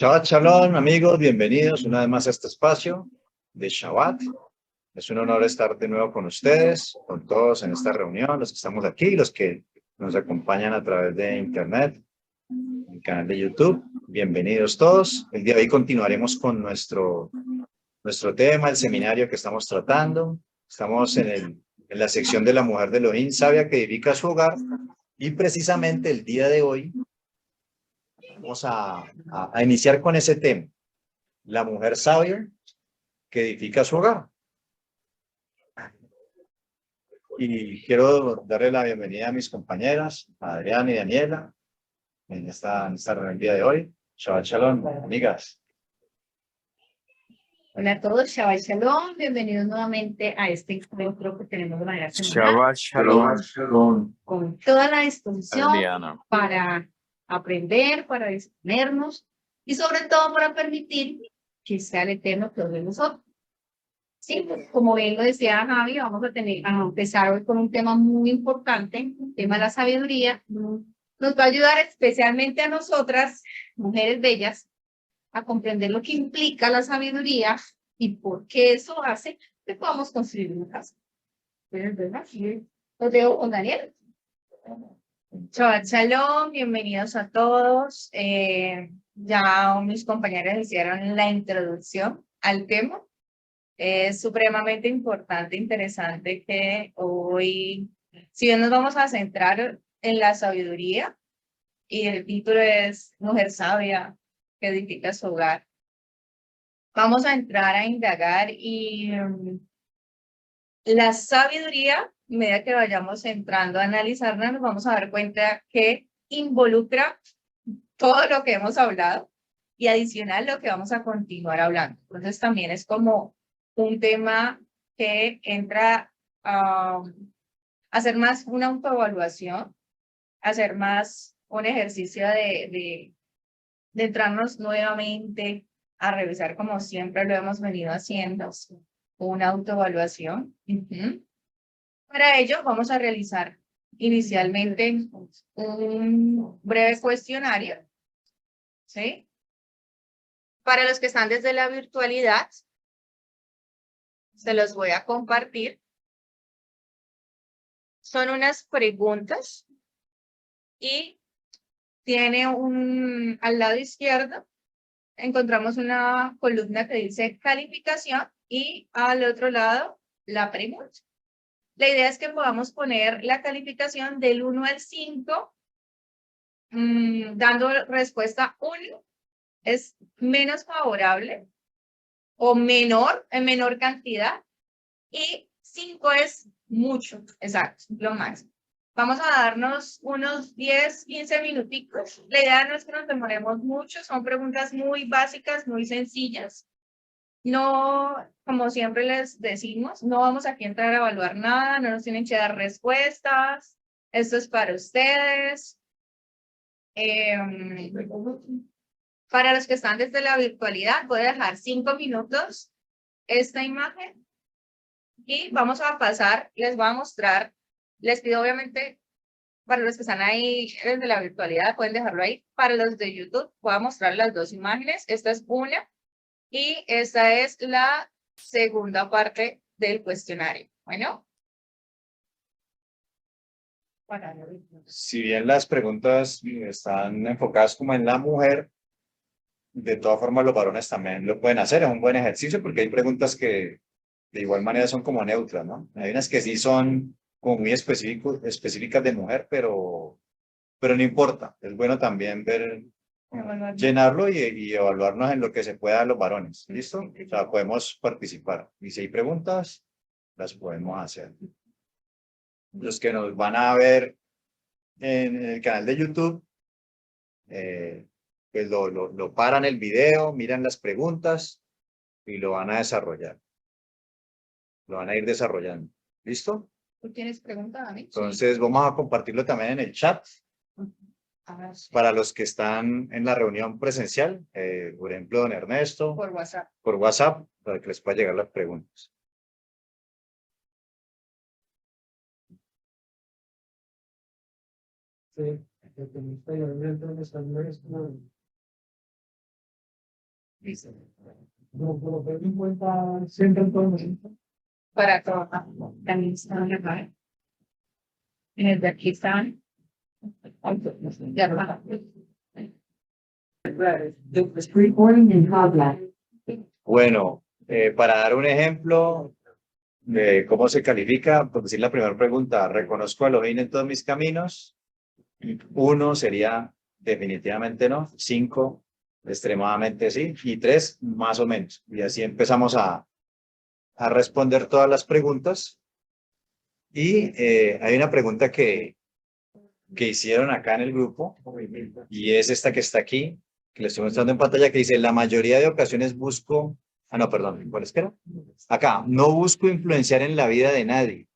Shabbat Shalom, amigos, bienvenidos una vez más a este espacio de Shabbat. Es un honor estar de nuevo con ustedes, con todos en esta reunión, los que estamos aquí, los que nos acompañan a través de Internet, en el canal de YouTube. Bienvenidos todos. El día de hoy continuaremos con nuestro tema, el seminario que estamos tratando. Estamos en la sección de la mujer de Elohim, sabia que edifica su hogar. Y precisamente el día de hoy vamos a iniciar con ese tema. La mujer sabia que edifica su hogar. Y quiero darle la bienvenida a mis compañeras, a Adriana y Daniela, en esta reunión el día de hoy. Shabbat Shalom, amigas. Hola a todos, Shabbat Shalom, bienvenidos nuevamente a este encuentro que tenemos de manera semanal. Shabbat Shalom. Con toda la disposición Adriana. para aprender, para disponernos y sobre todo para permitir que sea el Eterno que os dé nosotros. Sí, pues, como bien lo decía Javi, vamos a empezar hoy con un tema muy importante, el tema de la sabiduría. Nos va a ayudar especialmente a nosotras, mujeres bellas, a comprender lo que implica la sabiduría y por qué eso hace que podamos construir una casa. Los dejo con Daniel. Shabbat Shalom, bienvenidos a todos. Ya mis compañeras hicieron la introducción al tema. Es supremamente importante, interesante que hoy, si bien nos vamos a centrar en la sabiduría, y el título es Mujer Sabia que edifica su hogar, vamos a entrar a indagar y la sabiduría, a medida que vayamos entrando a analizarla, nos vamos a dar cuenta que involucra todo lo que hemos hablado y adicional lo que vamos a continuar hablando. Entonces también es como un tema que entra a hacer más una autoevaluación, hacer más un ejercicio de entrarnos nuevamente a revisar como siempre lo hemos venido haciendo, una autoevaluación. Para ello vamos a realizar inicialmente un breve cuestionario, ¿sí? Para los que están desde la virtualidad, se los voy a compartir. Son unas preguntas y tiene al lado izquierdo, encontramos una columna que dice calificación y al otro lado la pregunta. La idea es que podamos poner la calificación del 1 al 5, dando respuesta 1 es menos favorable o menor, en menor cantidad, y 5 es mucho, exacto, lo máximo. Vamos a darnos unos 10, 15 minuticos. La idea no es que nos demoremos mucho, son preguntas muy básicas, muy sencillas. No, como siempre les decimos, no vamos aquí a entrar a evaluar nada, no nos tienen que dar respuestas. Esto es para ustedes. Para los que están desde la virtualidad, voy a dejar 5 minutos esta imagen y vamos a pasar, les voy a mostrar, les pido obviamente, para los que están ahí desde la virtualidad, pueden dejarlo ahí. Para los de YouTube, voy a mostrar las dos imágenes. Esta es una y esta es la segunda parte del cuestionario. Bueno. Si bien las preguntas están enfocadas como en la mujer, de todas formas los varones también lo pueden hacer. Es un buen ejercicio porque hay preguntas que de igual manera son como neutras, ¿no? Hay unas que sí son como muy específicas de mujer, pero no importa. Es bueno también ver, llenarlo y evaluarnos en lo que se pueda los varones. ¿Listo? O sea, podemos participar. Y si hay preguntas, las podemos hacer. Los que nos van a ver en el canal de YouTube, pues lo paran el video, miran las preguntas y lo van a desarrollar. Lo van a ir desarrollando. ¿Listo? ¿Tú tienes pregunta, Dani? Entonces vamos a compartirlo también en el chat. Para los que están en la reunión presencial, por ejemplo, don Ernesto. Por WhatsApp, para que les pueda llegar las preguntas. Sí, Listo. Pero ten en cuenta siempre en todo momento. Para todo. También están acá. En el de aquí están. Ya está. Recording in progress. Bueno, para dar un ejemplo de cómo se califica, por decir la primera pregunta, ¿reconozco a Elohim en todos mis caminos? 1 sería definitivamente no, 5 extremadamente sí, y 3 más o menos. Y así empezamos a responder todas las preguntas. Y hay una pregunta que hicieron acá en el grupo, y es esta que está aquí, que le estoy mostrando en pantalla, que dice, la mayoría de ocasiones busco, no, perdón, ¿cuál es que era? Acá, no busco influenciar en la vida de nadie,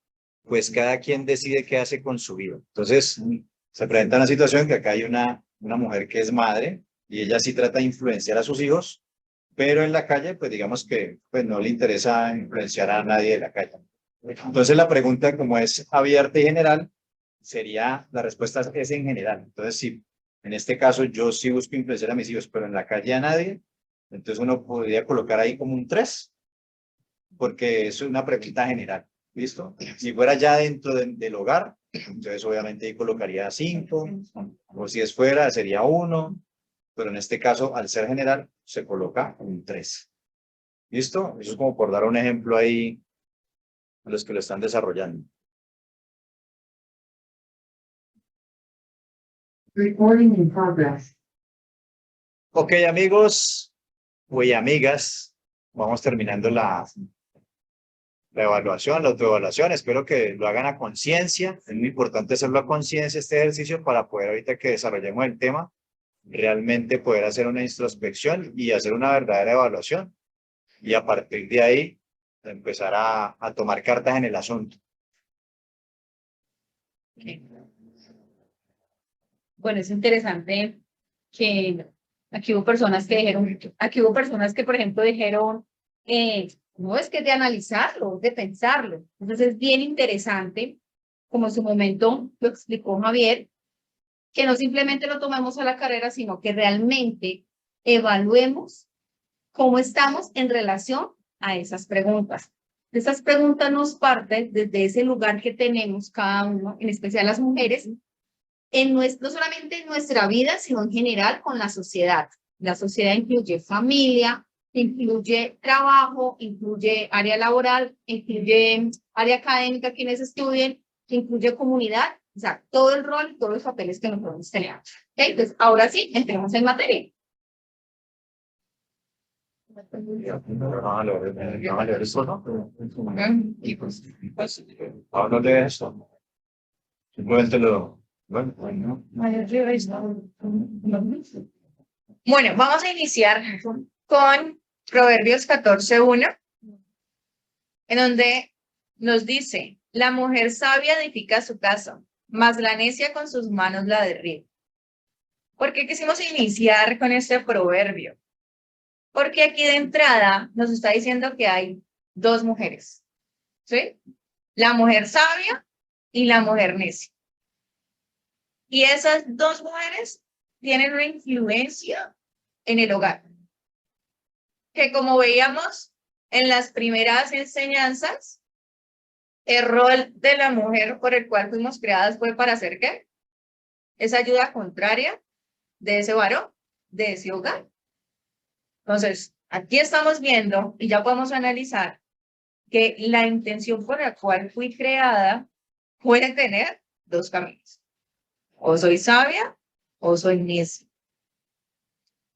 pues cada quien decide qué hace con su vida. Entonces, se presenta una situación que acá hay una mujer que es madre, y ella sí trata de influenciar a sus hijos, pero en la calle, pues digamos que pues, no le interesa influenciar a nadie de la calle. Entonces, la pregunta, como es abierta y general, sería, la respuesta es en general. Entonces, si en este caso yo sí busco influenciar a mis hijos, pero en la calle a nadie, entonces uno podría colocar ahí como un 3, porque es una pregunta general. ¿Listo? Si fuera ya dentro del hogar, entonces obviamente ahí colocaría 5, o si es fuera sería 1, pero en este caso, al ser general, se coloca un 3. ¿Listo? Eso es como por dar un ejemplo ahí a los que lo están desarrollando. Recording in progress. Ok, amigos y amigas, vamos terminando la evaluación, la autoevaluación. Espero que lo hagan a conciencia. Es muy importante hacerlo a conciencia este ejercicio para poder, ahorita que desarrollemos el tema, realmente poder hacer una introspección y hacer una verdadera evaluación. Y a partir de ahí, empezar a tomar cartas en el asunto. Bueno, es interesante que aquí hubo personas que dijeron, aquí hubo personas que, por ejemplo, dijeron, no es que de analizarlo, de pensarlo. Entonces es bien interesante, como en su momento lo explicó Javier, que no simplemente lo tomemos a la carrera, sino que realmente evaluemos cómo estamos en relación a esas preguntas. Esas preguntas nos parten desde ese lugar que tenemos cada uno, en especial las mujeres, no solamente en nuestra vida, sino en general con la sociedad. La sociedad incluye familia, incluye trabajo, incluye área laboral, incluye área académica, quienes estudien, incluye comunidad, o sea, todo el rol, todos los papeles que nosotros tenemos. ¿Okay? Entonces, ahora sí, entremos en materia. Hablo de esto. Simplemente lo... Bueno, vamos a iniciar con Proverbios 14:1, en donde nos dice, la mujer sabia edifica su casa, mas la necia con sus manos la derriba. ¿Por qué quisimos iniciar con este proverbio? Porque aquí de entrada nos está diciendo que hay dos mujeres, ¿sí? La mujer sabia y la mujer necia. Y esas dos mujeres tienen una influencia en el hogar. Que como veíamos en las primeras enseñanzas, el rol de la mujer por el cual fuimos creadas fue para hacer ¿qué? Esa ayuda contraria de ese varón, de ese hogar. Entonces, aquí estamos viendo y ya podemos analizar que la intención por la cual fui creada puede tener dos caminos. O soy sabia o soy necia.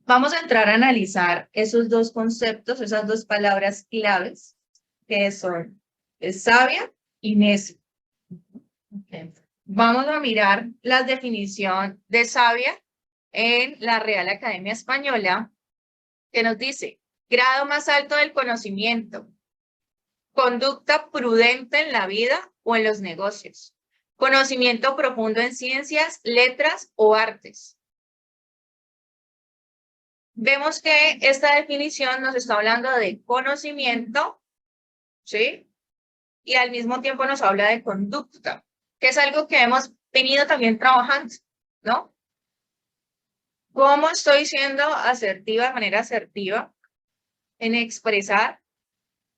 Vamos a entrar a analizar esos dos conceptos, esas dos palabras claves que son sabia y necia. Okay. Vamos a mirar la definición de sabia en la Real Academia Española, que nos dice, grado más alto del conocimiento, conducta prudente en la vida o en los negocios, conocimiento profundo en ciencias, letras o artes. Vemos que esta definición nos está hablando de conocimiento, ¿sí? Y al mismo tiempo nos habla de conducta, que es algo que hemos venido también trabajando, ¿no? ¿Cómo estoy siendo asertiva de manera asertiva en expresar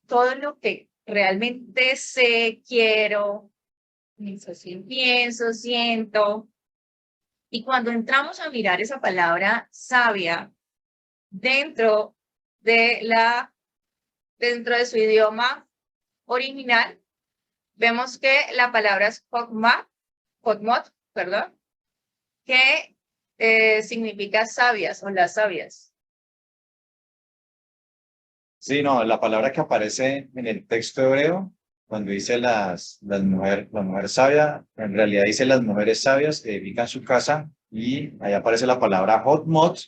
todo lo que realmente sé, quiero, pienso, siento. Y cuando entramos a mirar esa palabra sabia dentro de su idioma original, vemos que la palabra es Hotmot, perdón, que significa sabias o las sabias. Sí, no, la palabra que aparece en el texto hebreo, cuando dice la mujer sabia, en realidad dice las mujeres sabias que edifican su casa, y ahí aparece la palabra Hotmot,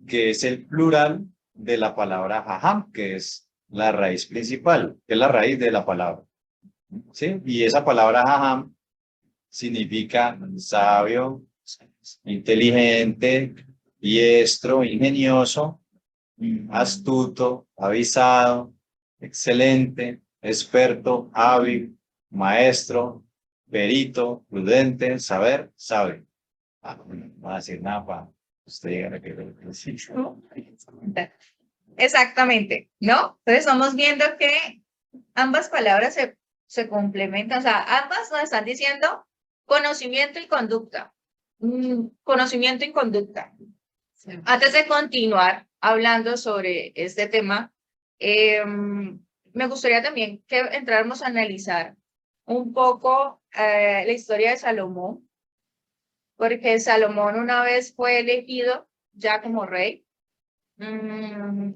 que es el plural de la palabra Jajam, que es la raíz principal, que es la raíz de la palabra. ¿Sí? Y esa palabra Jajam significa sabio, inteligente, diestro, ingenioso, astuto, avisado, excelente, experto, hábil, maestro, perito, prudente, saber, sabe. No va a decir nada para usted diga que sí. Exactamente, ¿no? Entonces estamos viendo que ambas palabras se complementan, o sea, ambas nos están diciendo conocimiento y conducta. Conocimiento y conducta. Sí. Antes de continuar hablando sobre este tema, me gustaría también que entráramos a analizar un poco la historia de Salomón, porque Salomón una vez fue elegido ya como rey.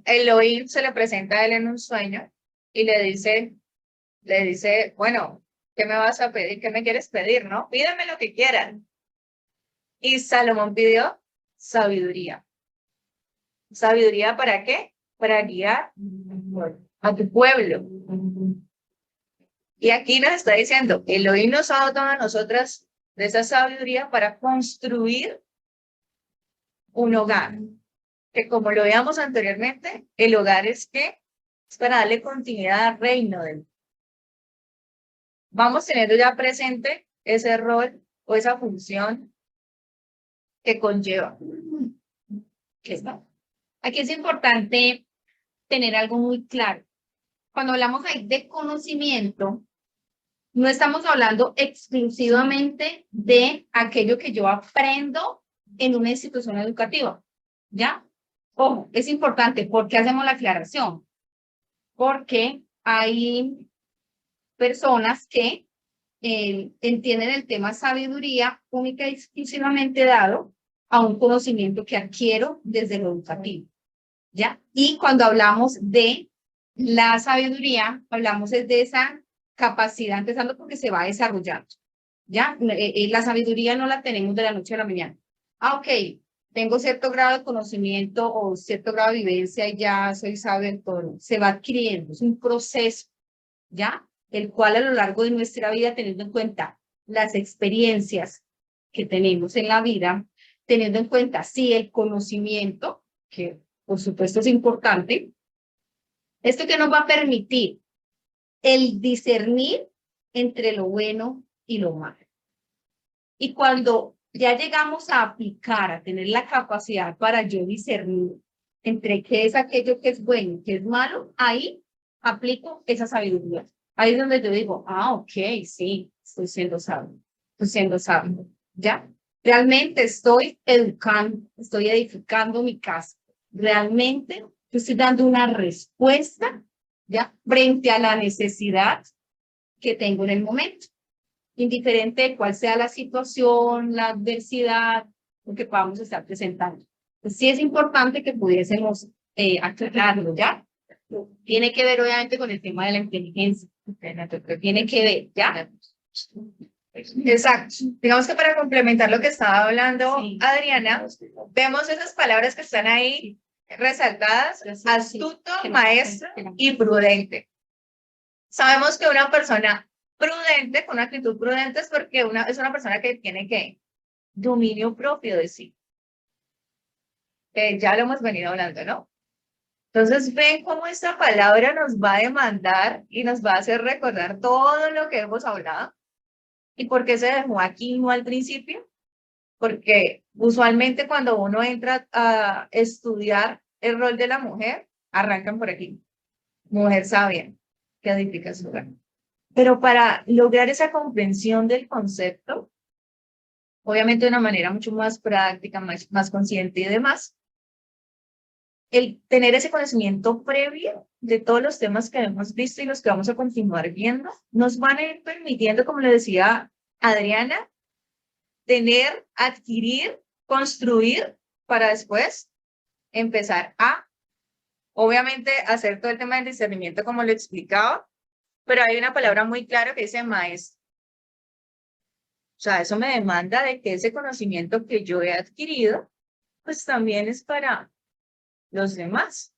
Elohim se le presenta a él en un sueño y le dice, bueno, ¿qué me vas a pedir? ¿Qué me quieres pedir? ¿No? Pídeme lo que quieran. Y Salomón pidió sabiduría. ¿Sabiduría para qué? Para guiar a tu pueblo. Y aquí nos está diciendo, Elohim nos ha dado a nosotras de esa sabiduría para construir un hogar. Que como lo veíamos anteriormente, el hogar es para darle continuidad al reino de Dios. Vamos teniendo ya presente ese rol o esa función que conlleva. Aquí es importante tener algo muy claro. Cuando hablamos ahí de conocimiento, no estamos hablando exclusivamente de aquello que yo aprendo en una institución educativa, ¿ya? Ojo, es importante. ¿Por qué hacemos la aclaración? Porque hay personas que entienden el tema sabiduría única y exclusivamente dado a un conocimiento que adquiero desde lo educativo, ¿ya? Y cuando hablamos de la sabiduría, hablamos de esa capacidad, empezando porque se va desarrollando, ¿ya? La sabiduría no la tenemos de la noche a la mañana. Ok, tengo cierto grado de conocimiento o cierto grado de vivencia y ya soy sabio en todo. Se va adquiriendo, es un proceso, ¿ya? El cual a lo largo de nuestra vida, teniendo en cuenta las experiencias que tenemos en la vida, teniendo en cuenta, sí, el conocimiento, que por supuesto es importante, esto que nos va a permitir el discernir entre lo bueno y lo malo. Y cuando ya llegamos a aplicar, a tener la capacidad para yo discernir entre qué es aquello que es bueno y qué es malo, ahí aplico esa sabiduría. Ahí es donde yo digo, ok, sí, estoy siendo sabio, ¿ya? Realmente estoy educando, estoy edificando mi casa. Realmente yo estoy dando una respuesta, ¿ya? Frente a la necesidad que tengo en el momento. Indiferente de cuál sea la situación, la adversidad, lo que podamos estar presentando. Pues sí es importante que pudiésemos aclararlo, ¿ya? Tiene que ver obviamente con el tema de la inteligencia. Tiene que ver, ¿ya? Exacto. Digamos que para complementar lo que estaba hablando Sí. Adriana, vemos esas palabras que están ahí resaltadas, astuto, maestro y prudente. Sabemos que una persona prudente, con una actitud prudente, es porque es una persona que tiene dominio propio de sí. Ya lo hemos venido hablando, ¿no? Entonces, ven cómo esta palabra nos va a demandar y nos va a hacer recordar todo lo que hemos hablado. ¿Y por qué se dejó aquí no al principio? Porque usualmente cuando uno entra a estudiar el rol de la mujer, Arrancan por aquí. Mujer sabia, que edifica su hogar. Pero para lograr esa comprensión del concepto, obviamente de una manera mucho más práctica, más consciente y demás, el tener ese conocimiento previo de todos los temas que hemos visto y los que vamos a continuar viendo, nos van a ir permitiendo, como le decía Adriana, tener, adquirir, construir para después empezar a, obviamente, hacer todo el tema del discernimiento como lo explicaba, pero hay una palabra muy clara que dice maestro. O sea, eso me demanda de que ese conocimiento que yo he adquirido, pues también es para los demás.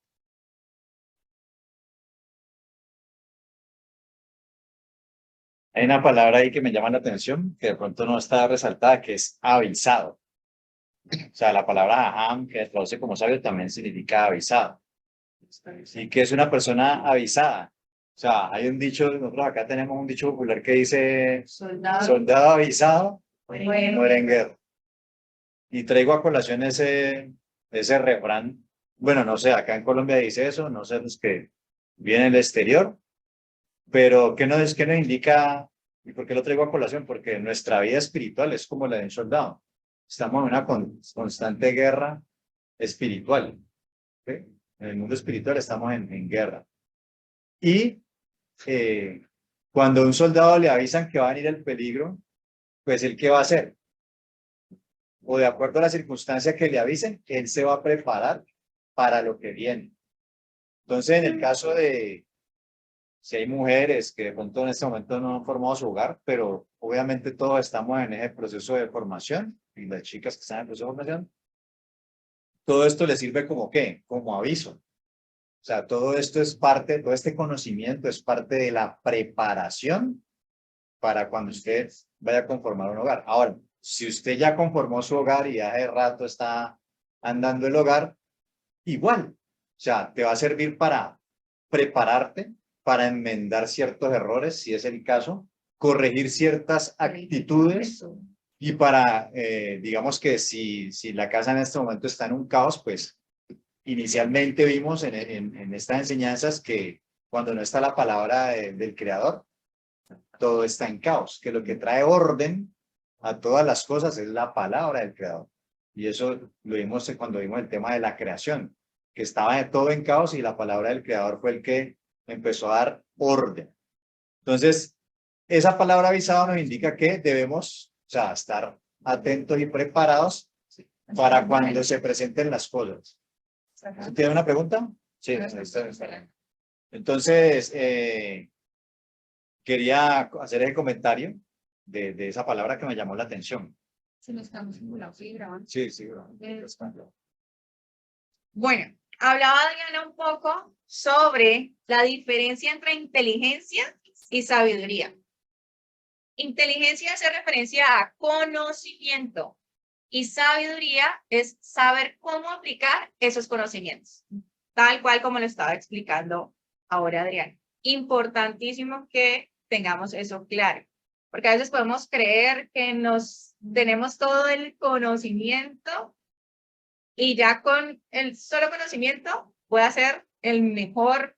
Hay una palabra ahí que me llama la atención, que de pronto no está resaltada, que es avisado. O sea, la palabra aham, que se traduce como sabio, también significa avisado. Y que es una persona avisada. O sea, hay un dicho, nosotros acá tenemos un dicho popular que dice, soldado avisado, muere en guerra. Y traigo a colación ese refrán. Bueno, no sé, acá en Colombia dice eso, no sé los que vienen del exterior, pero ¿qué nos indica? ¿Y por qué lo traigo a colación? Porque nuestra vida espiritual es como la de un soldado. Estamos en una constante guerra espiritual. ¿Sí? En el mundo espiritual estamos en guerra. Y cuando a un soldado le avisan que va a venir el peligro, pues ¿el qué va a hacer? O de acuerdo a la circunstancia que le avisen, él se va a preparar para lo que viene. Entonces, en el caso de si hay mujeres que de pronto en este momento no han formado su hogar, pero obviamente todos estamos en ese proceso de formación, y las chicas que están en el proceso de formación, todo esto les sirve como ¿qué? Como aviso. O sea, todo esto es parte, todo este conocimiento es parte de la preparación para cuando usted vaya a conformar un hogar. Ahora, si usted ya conformó su hogar y hace rato está andando el hogar, igual, o sea, te va a servir para prepararte, para enmendar ciertos errores, si es el caso, corregir ciertas actitudes y para, digamos que si la casa en este momento está en un caos, pues inicialmente vimos en estas enseñanzas que cuando no está la palabra del creador, todo está en caos, que lo que trae orden a todas las cosas es la palabra del creador. Y eso lo vimos cuando vimos el tema de la creación, que estaba todo en caos y la palabra del creador fue el que empezó a dar orden. Entonces, esa palabra avisado nos indica que debemos, o sea, estar atentos y preparados para cuando se presenten las cosas. ¿Tiene una pregunta? Sí, está. Entonces, quería hacer el comentario de esa palabra que me llamó la atención. Si no estamos simulando, sí, grabando. Sí, sí. Bueno, hablaba Adriana un poco sobre la diferencia entre inteligencia y sabiduría. Inteligencia hace referencia a conocimiento y sabiduría es saber cómo aplicar esos conocimientos, tal cual como lo estaba explicando ahora Adriana. Importantísimo que tengamos eso claro, porque a veces podemos creer que tenemos todo el conocimiento y ya con el solo conocimiento puede ser el mejor.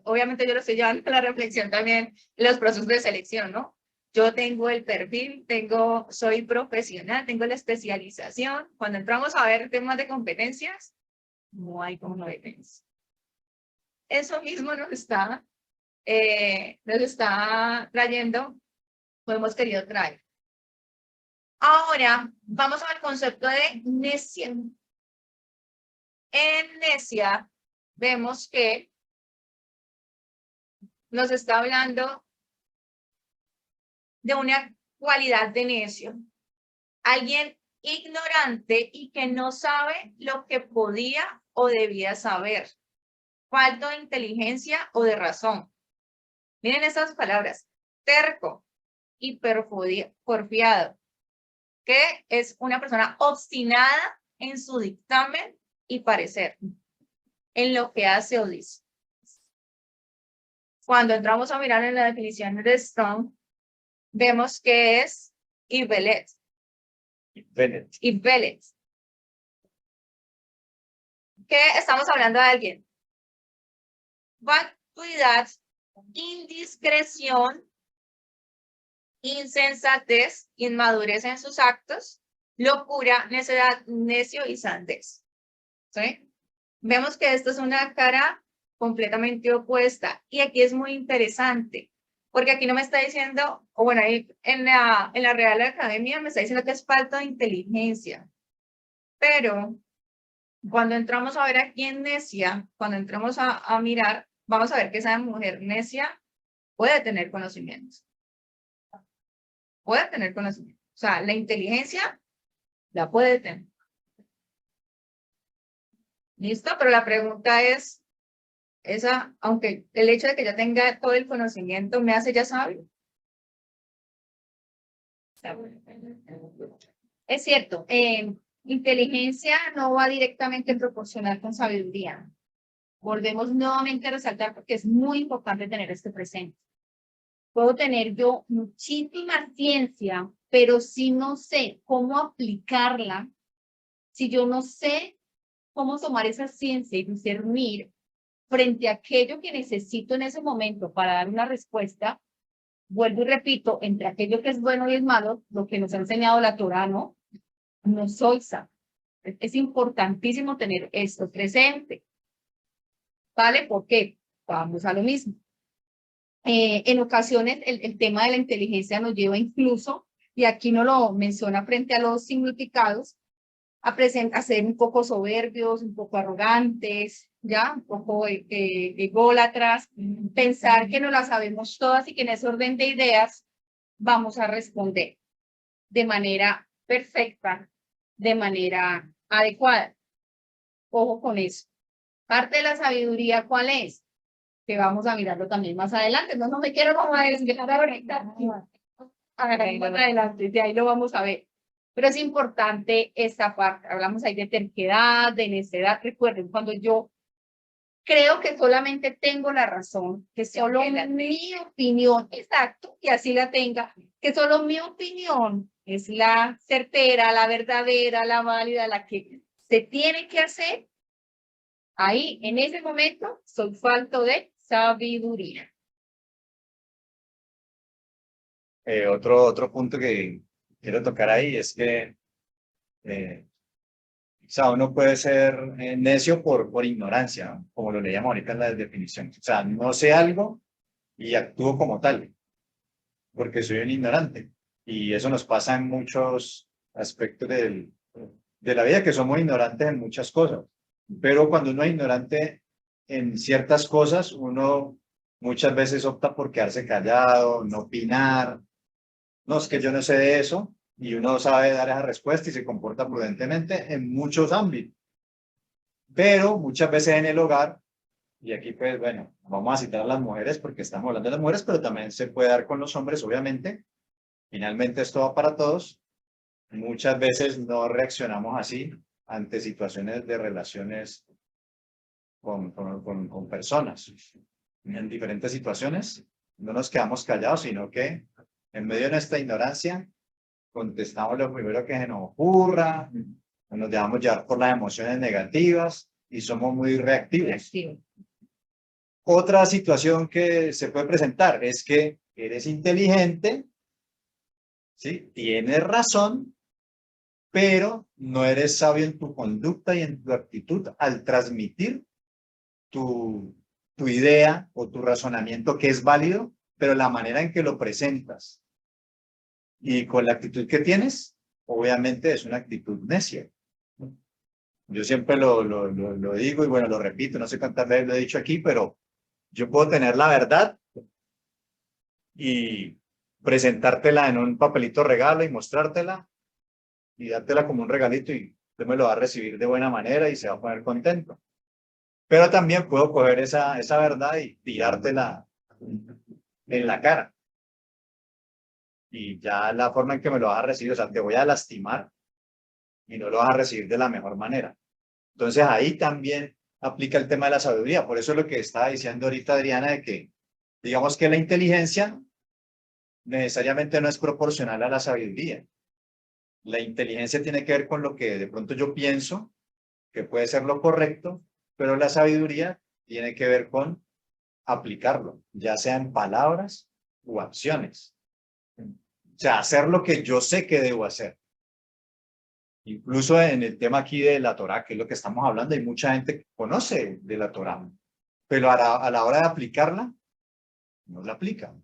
Obviamente yo lo estoy llevando a la reflexión también en los procesos de selección, ¿no? Yo tengo el perfil, soy profesional, tengo la especialización. Cuando entramos a ver temas de competencias, no hay competencia. Eso mismo nos está trayendo, o hemos querido traer. Ahora, vamos al concepto de necia. En necia, vemos que nos está hablando de una cualidad de necio. Alguien ignorante y que no sabe lo que podía o debía saber. Falto de inteligencia o de razón. Miren estas palabras. Terco, porfiado, que es una persona obstinada en su dictamen y parecer, en lo que hace o dice. Cuando entramos a mirar en la definición de Strong, vemos que es Ibelet. ¿Qué estamos hablando de alguien? vacuidad, indiscreción, insensatez, inmadurez en sus actos, locura, necedad, necio y sandez. ¿Sí? Vemos que esto es una cara completamente opuesta y aquí es muy interesante porque aquí no me está diciendo, o bueno, ahí en la Real Academia me está diciendo que es falta de inteligencia, pero cuando entramos a ver aquí en necia, cuando entramos a mirar, vamos a ver que esa mujer necia puede tener conocimientos. Puede tener conocimiento. O sea, la inteligencia la puede tener. ¿Listo? Pero la pregunta es, esa, aunque el hecho de que ya tenga todo el conocimiento me hace ya sabio. Es cierto, inteligencia no va directamente proporcional con sabiduría. Volvemos nuevamente a resaltar porque es muy importante tener este presente. Puedo tener yo muchísima ciencia, pero si no sé cómo aplicarla, si yo no sé cómo tomar esa ciencia y discernir frente a aquello que necesito en ese momento para dar una respuesta, vuelvo y repito, entre aquello que es bueno y es malo, lo que nos ha enseñado la Torá, no soy sabio. Es importantísimo tener esto presente. ¿Vale? ¿Por qué? Vamos a lo mismo. En ocasiones el tema de la inteligencia nos lleva incluso, y aquí no lo menciona frente a los significados, a ser un poco soberbios, un poco arrogantes, ¿ya? Un poco ególatras, pensar que no las sabemos todas y que en ese orden de ideas vamos a responder de manera perfecta, de manera adecuada. Ojo con eso. Parte de la sabiduría, ¿cuál es? Que vamos a mirarlo también más adelante. No me quiero como desviar ahorita. A ver, más adelante, de ahí lo vamos a ver. Pero es importante esta parte. Hablamos ahí de terquedad, de necedad. Recuerden, cuando yo creo que solamente tengo la razón, que solo mi opinión, exacto, y así la tenga, que solo mi opinión es la certera, la verdadera, la válida, la que se tiene que hacer, ahí, en ese momento, soy falto de sabiduría. Otro punto que quiero tocar ahí es que o sea, uno puede ser necio por ignorancia, ¿no? Como lo leíamos ahorita en la definición. O sea, no sé algo y actúo como tal, porque soy un ignorante. Y eso nos pasa en muchos aspectos de la vida, que somos ignorantes en muchas cosas. Pero cuando uno es ignorante en ciertas cosas, uno muchas veces opta por quedarse callado, no opinar. No, es que yo no sé de eso, y uno sabe dar esa respuesta y se comporta prudentemente en muchos ámbitos. Pero muchas veces en el hogar, y aquí pues bueno, vamos a citar a las mujeres porque estamos hablando de las mujeres, pero también se puede dar con los hombres, obviamente. Finalmente esto va para todos. Muchas veces no reaccionamos así ante situaciones de relaciones con personas. En diferentes situaciones no nos quedamos callados, sino que en medio de nuestra ignorancia contestamos lo primero que se nos ocurra, nos dejamos llevar por las emociones negativas y somos muy reactivos. Otra situación que se puede presentar es que eres inteligente, ¿sí? Tienes razón, pero no eres sabio en tu conducta y en tu actitud al transmitir tu idea o tu razonamiento, que es válido, pero la manera en que lo presentas y con la actitud que tienes, obviamente es una actitud necia. Yo siempre lo digo y bueno, lo repito, no sé cuántas veces lo he dicho aquí, pero yo puedo tener la verdad y presentártela en un papelito regalo y mostrártela y dártela como un regalito y usted me lo va a recibir de buena manera y se va a poner contento. Pero también puedo coger esa verdad y tirártela en la cara. Y ya la forma en que me lo vas a recibir, o sea, te voy a lastimar y no lo vas a recibir de la mejor manera. Entonces ahí también aplica el tema de la sabiduría. Por eso es lo que estaba diciendo ahorita Adriana, de que digamos que la inteligencia necesariamente no es proporcional a la sabiduría. La inteligencia tiene que ver con lo que de pronto yo pienso, que puede ser lo correcto, pero la sabiduría tiene que ver con aplicarlo, ya sea en palabras u acciones. O sea, hacer lo que yo sé que debo hacer. Incluso en el tema aquí de la Torá, que es lo que estamos hablando, hay mucha gente que conoce de la Torá, pero a la hora de aplicarla, no la aplica.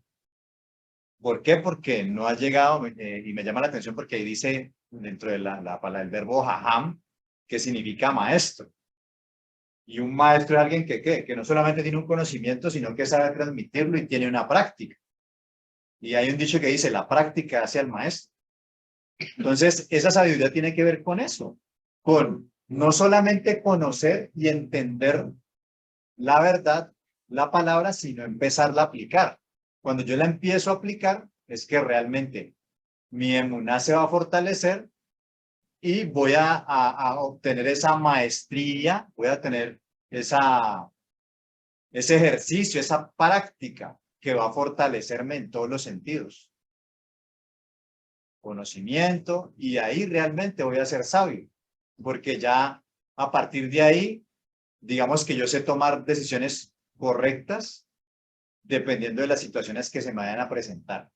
¿Por qué? Porque no ha llegado, y me llama la atención porque ahí dice dentro de el verbo jajam, que significa maestro. Y un maestro es alguien que no solamente tiene un conocimiento, sino que sabe transmitirlo y tiene una práctica. Y hay un dicho que dice, la práctica hace al maestro. Entonces, esa sabiduría tiene que ver con eso, con no solamente conocer y entender la verdad, la palabra, sino empezarla a aplicar. Cuando yo la empiezo a aplicar, es que realmente mi emuná se va a fortalecer y voy a obtener esa maestría, voy a tener ese ejercicio, esa práctica que va a fortalecerme en todos los sentidos. Conocimiento, y ahí realmente voy a ser sabio, porque ya a partir de ahí, digamos que yo sé tomar decisiones correctas dependiendo de las situaciones que se me vayan a presentar.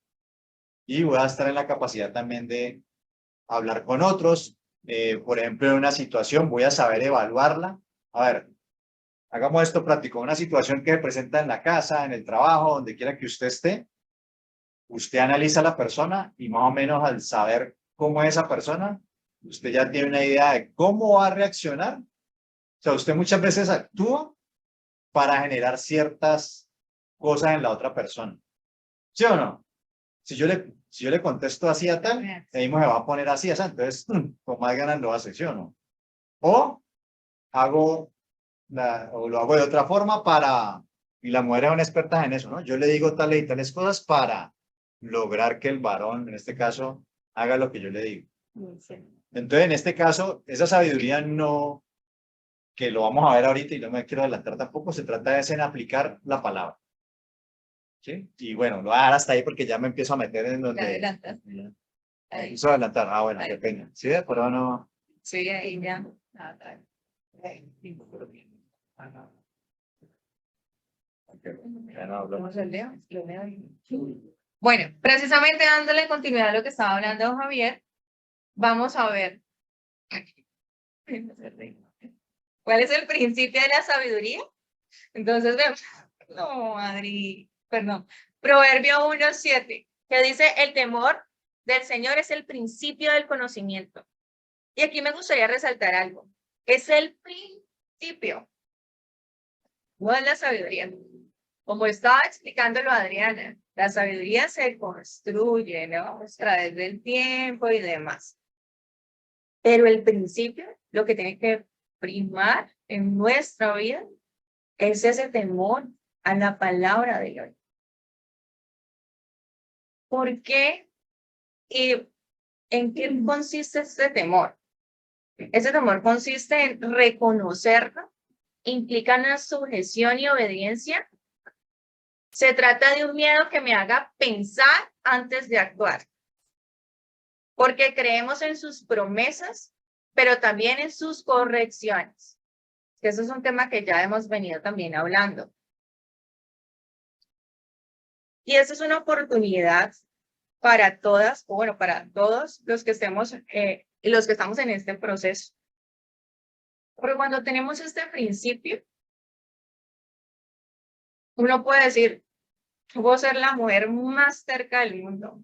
Y voy a estar en la capacidad también de hablar con otros. Por ejemplo, en una situación voy a saber evaluarla. A ver, hagamos esto práctico. Una situación que se presenta en la casa, en el trabajo, donde quiera que usted esté. Usted analiza a la persona y más o menos al saber cómo es esa persona, usted ya tiene una idea de cómo va a reaccionar. O sea, usted muchas veces actúa para generar ciertas cosas en la otra persona. ¿Sí o no? Si yo le contesto así a tal, él mismo se va a poner así, entonces, con más ganas lo hace, ¿sí o no? O o lo hago de otra forma y las mujeres son expertas en eso, ¿no? Yo le digo tales y tales cosas para lograr que el varón, en este caso, haga lo que yo le digo. Entonces, en este caso, esa sabiduría no, que lo vamos a ver ahorita y no me quiero adelantar tampoco, se trata de en aplicar la palabra. ¿Sí? Y bueno, lo voy a dar hasta ahí porque ya me empiezo a meter en donde... Adelantas. Empiezo a adelantar. Ah, bueno, qué pena. ¿Sí? Pero no... Sí, ahí ya. Ya no hablo. ¿Cómo se leo? Bueno, precisamente dándole continuidad a lo que estaba hablando Javier, vamos a ver cuál es el principio de la sabiduría. Entonces vemos, no, Adri, perdón, Proverbio 1:7, que dice, el temor del Señor es el principio del conocimiento. Y aquí me gustaría resaltar algo, es el principio, no es la sabiduría. Como estaba explicándolo Adriana, la sabiduría se construye, ¿no? A través del tiempo y demás. Pero el principio, lo que tiene que primar en nuestra vida, es ese temor a la palabra de Dios. ¿Por qué? ¿Y en qué consiste este temor? Ese temor consiste en reconocerlo, implica una sujeción y obediencia. Se trata de un miedo que me haga pensar antes de actuar, porque creemos en sus promesas, pero también en sus correcciones. Eso es un tema que ya hemos venido también hablando. Y eso es una oportunidad para todas, o bueno, para todos los que estamos en este proceso. Porque cuando tenemos este principio, uno puede decir, yo puedo ser la mujer más cerca del mundo,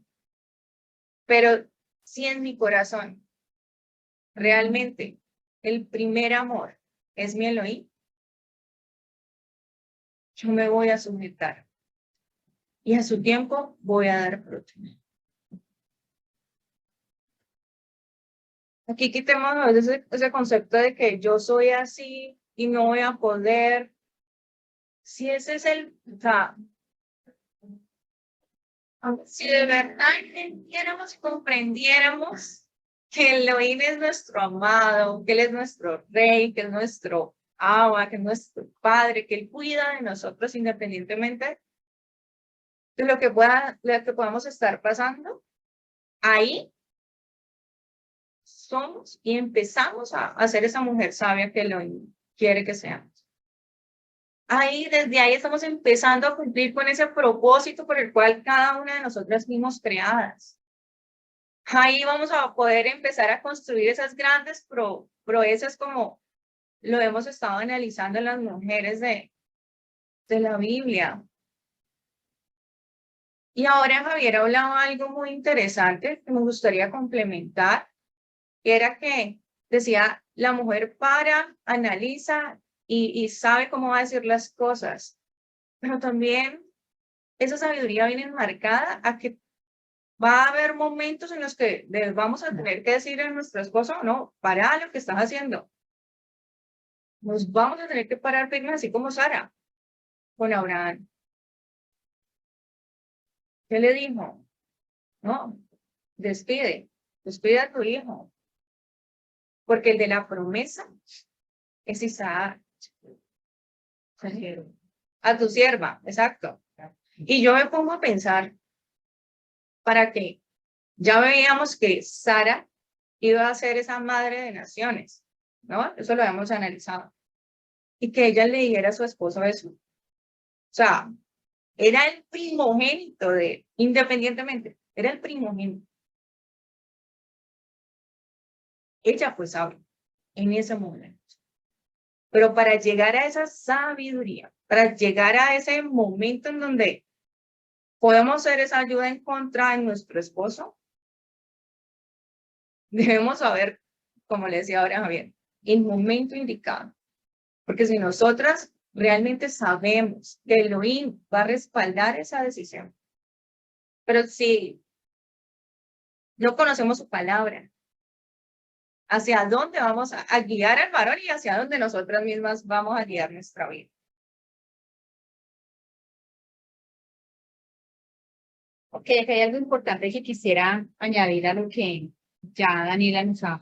pero si en mi corazón realmente el primer amor es mi Elohim, yo me voy a sujetar y a su tiempo voy a dar fruto. Aquí quitemos a veces ese concepto de que yo soy así y no voy a poder. Si ese es o sea, si de verdad entendiéramos y comprendiéramos que Elohim es nuestro amado, que Él es nuestro rey, que es nuestro Abba, que es nuestro Padre, que Él cuida de nosotros independientemente de lo que podamos estar pasando, ahí somos y empezamos a ser esa mujer sabia que Elohim quiere que seamos. ahí, desde ahí estamos empezando a cumplir con ese propósito por el cual cada una de nosotras fuimos creadas. Ahí vamos a poder empezar a construir esas grandes proezas como lo hemos estado analizando en las mujeres de la Biblia. Y ahora Javier hablaba algo muy interesante que me gustaría complementar, que era que decía, la mujer para, analiza y sabe cómo va a decir las cosas, pero también esa sabiduría viene enmarcada a que va a haber momentos en los que les vamos a tener que decir a nuestra esposa, no, para lo que estás haciendo. Nos vamos a tener que parar firmes, así como Sara con Abraham. ¿Qué le dijo? No, despide a tu hijo, porque el de la promesa es Isaac. A tu sierva, exacto. Y yo me pongo a pensar, ¿para qué? Ya veíamos que Sara iba a ser esa madre de naciones, ¿no? Eso lo habíamos analizado. Y que ella le dijera a su esposo eso. O sea, era el primogénito de, independientemente, era el primogénito. Ella fue sabia en ese momento. Pero para llegar a esa sabiduría, para llegar a ese momento en donde podemos ser esa ayuda en contra de nuestro esposo, debemos saber, como le decía ahora Javier, el momento indicado. Porque si nosotras realmente sabemos que Elohim va a respaldar esa decisión, pero si no conocemos su palabra, hacia dónde vamos a guiar al varón y hacia dónde nosotras mismas vamos a guiar nuestra vida. Ok, aquí hay algo importante que quisiera añadir a lo que ya Daniela nos ha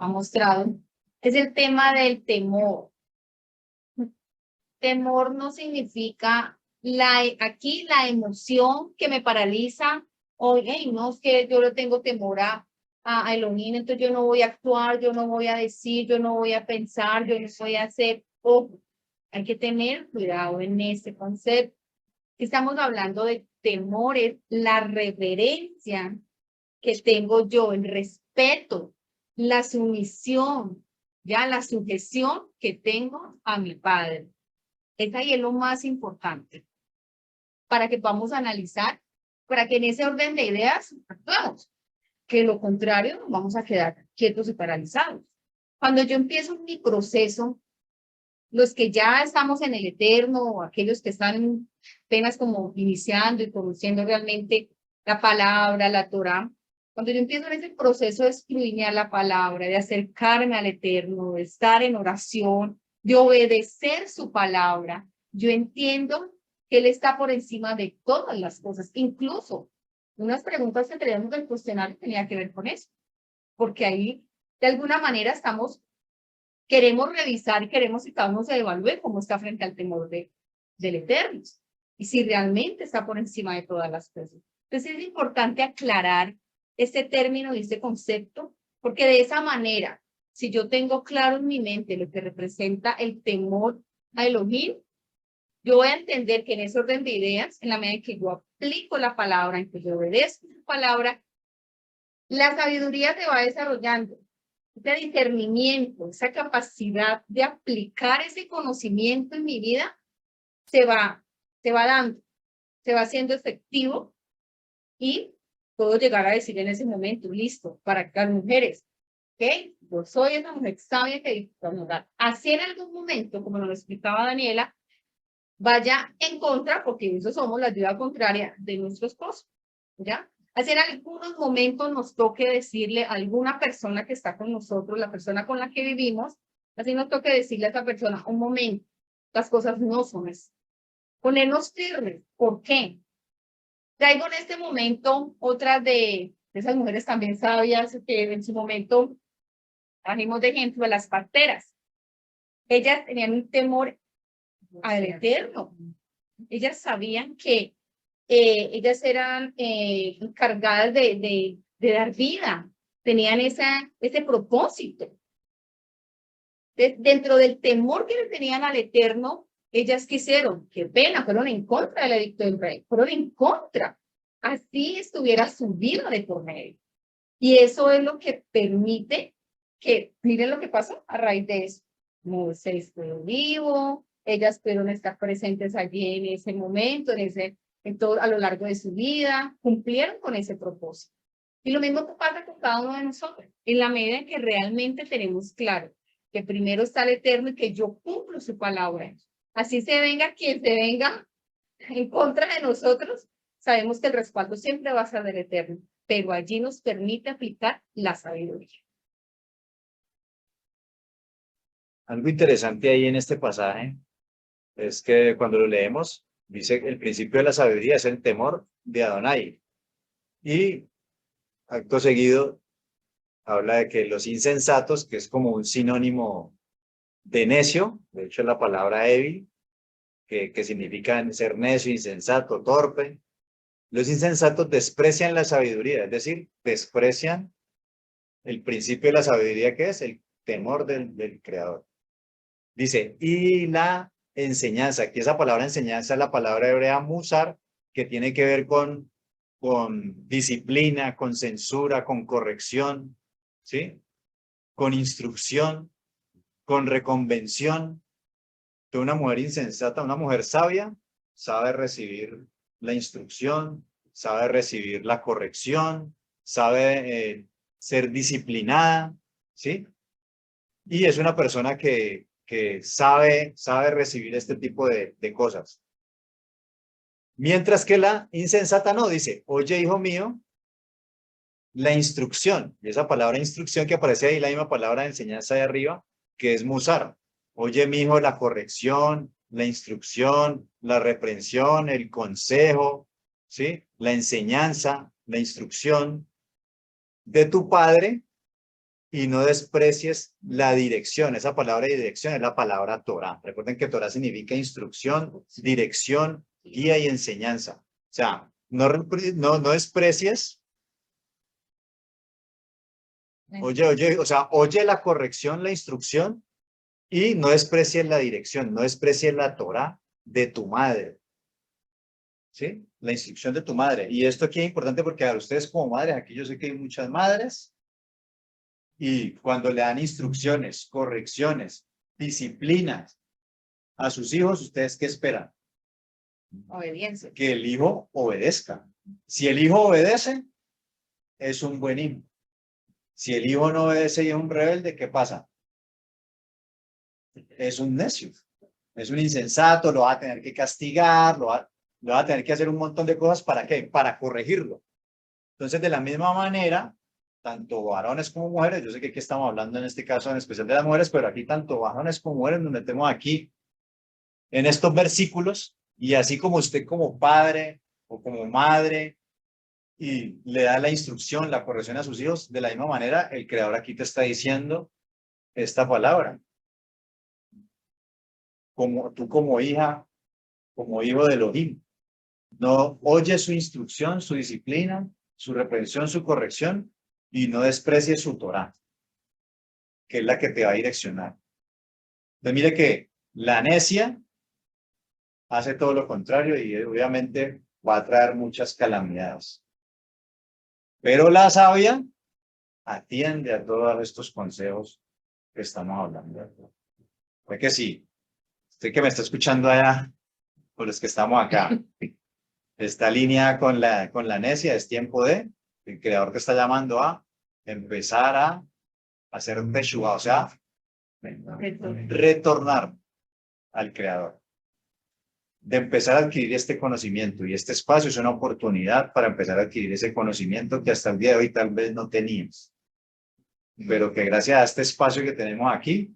mostrado, es el tema del temor. Temor no significa aquí la emoción que me paraliza, o hey, no, es que yo le tengo temor a Elohim, entonces yo no voy a actuar, yo no voy a decir, yo no voy a pensar, yo no voy a hacer. Ojo, hay que tener cuidado en este concepto. Estamos hablando de temores, la reverencia que tengo yo, el respeto, la sumisión, ya la sujeción que tengo a mi padre. Es ahí lo más importante para que podamos analizar, para que en ese orden de ideas actuemos, que lo contrario nos vamos a quedar quietos y paralizados. Cuando yo empiezo mi proceso, los que ya estamos en el eterno, o aquellos que están apenas como iniciando y conociendo realmente la palabra, la Torah, cuando yo empiezo en ese proceso de escudriñar la palabra, de acercarme al eterno, de estar en oración, de obedecer su palabra, yo entiendo que Él está por encima de todas las cosas. Incluso unas preguntas que teníamos del cuestionario tenían que ver con eso, porque ahí de alguna manera queremos revisar y queremos que cada uno se evalúe cómo está frente al temor del eterno y si realmente está por encima de todas las cosas. Entonces es importante aclarar este término y este concepto, porque de esa manera, si yo tengo claro en mi mente lo que representa el temor a Elohim, yo voy a entender que en ese orden de ideas, en la medida en que yo aplico la palabra, en que yo obedezco la palabra, la sabiduría se va desarrollando. Ese discernimiento, esa capacidad de aplicar ese conocimiento en mi vida, se va dando, se va haciendo efectivo y puedo llegar a decir en ese momento, listo, para las mujeres, ¿ok? Yo soy esa mujer sabia que disfruta hogar. Así en algún momento, como nos lo explicaba Daniela, vaya en contra, porque eso somos la ayuda contraria de nuestro esposo, ¿ya? Así en algunos momentos nos toque decirle a alguna persona que está con nosotros, la persona con la que vivimos, así nos toque decirle a esa persona, un momento, las cosas no son así. Ponernos firmes. ¿Por qué? Traigo en este momento otra de esas mujeres también sabias que en su momento trajimos de ejemplo a las parteras. Ellas tenían un temor al eterno. Ellas sabían que ellas eran encargadas de dar vida, tenían ese propósito. Dentro del temor que le tenían al eterno, Ellas quisieron, qué pena, fueron en contra del edicto del rey, fueron en contra. Así estuviera su vida de por medio. Y eso es lo que permite que, miren lo que pasó a raíz de eso. Moisés fue vivo, ellas pudieron estar presentes allí en ese momento, en todo, a lo largo de su vida, cumplieron con ese propósito. Y lo mismo pasa con cada uno de nosotros, en la medida en que realmente tenemos claro que primero está el Eterno y que yo cumplo su palabra. Así se venga quien se venga en contra de nosotros, sabemos que el respaldo siempre va a ser del Eterno, pero allí nos permite aplicar la sabiduría. Algo interesante ahí en este pasaje es que cuando lo leemos, dice que el principio de la sabiduría es el temor de Adonai. Y acto seguido habla de que los insensatos, que es como un sinónimo de necio, de hecho la palabra evil, que significa ser necio, insensato, torpe, los insensatos desprecian la sabiduría, es decir, desprecian el principio de la sabiduría que es el temor del Creador. Dice, y la enseñanza, aquí esa palabra enseñanza es la palabra hebrea musar, que tiene que ver con disciplina, con censura, con corrección, ¿sí? Con instrucción, con reconvención. Que una mujer insensata, una mujer sabia, sabe recibir la instrucción, sabe recibir la corrección, sabe ser disciplinada, ¿sí? Y es una persona que sabe recibir este tipo de cosas. Mientras que la insensata no, dice, oye, hijo mío, la instrucción, y esa palabra instrucción que aparece ahí, la misma palabra de enseñanza de arriba, que es musar. Oye, mi hijo, la corrección, la instrucción, la reprensión, el consejo, ¿sí? La enseñanza, la instrucción de tu padre, y no desprecies la dirección. Esa palabra de dirección es la palabra Torah. Recuerden que Torah significa instrucción, dirección, guía y enseñanza. O sea, no desprecies. Oye, o sea, oye la corrección, la instrucción y no desprecies la dirección, no desprecies la Torah de tu madre. ¿Sí? La instrucción de tu madre. Y esto aquí es importante porque a ustedes como madres, aquí yo sé que hay muchas madres, y cuando le dan instrucciones, correcciones, disciplinas a sus hijos, ¿ustedes qué esperan? Obediencia. Que el hijo obedezca. Si el hijo obedece, es un buen hijo. Si el hijo no obedece y es un rebelde, ¿qué pasa? Es un necio, es un insensato, lo va a tener que castigar, lo va a tener que hacer un montón de cosas. ¿Para qué? Para corregirlo. Entonces, de la misma manera, tanto varones como mujeres, yo sé que aquí estamos hablando en este caso en especial de las mujeres, pero aquí tanto varones como mujeres nos metemos aquí en estos versículos, y así como usted como padre o como madre y le da la instrucción, la corrección a sus hijos, de la misma manera el Creador aquí te está diciendo esta palabra. Como tú como hija, como hijo de Elohim, no oye su instrucción, su disciplina, su reprensión, su corrección, y no desprecies su Torah, que es la que te va a direccionar. Entonces mire que la necia hace todo lo contrario y obviamente va a traer muchas calamidades. Pero la sabia atiende a todos estos consejos que estamos hablando. Fue que sí, usted que me está escuchando allá, o los que estamos acá, esta línea con la necia es tiempo de, el Creador te está llamando a empezar a hacer un teshuva, o sea, retornar al Creador. De empezar a adquirir este conocimiento, y este espacio es una oportunidad para empezar a adquirir ese conocimiento que hasta el día de hoy tal vez no tenías, pero que gracias a este espacio que tenemos aquí,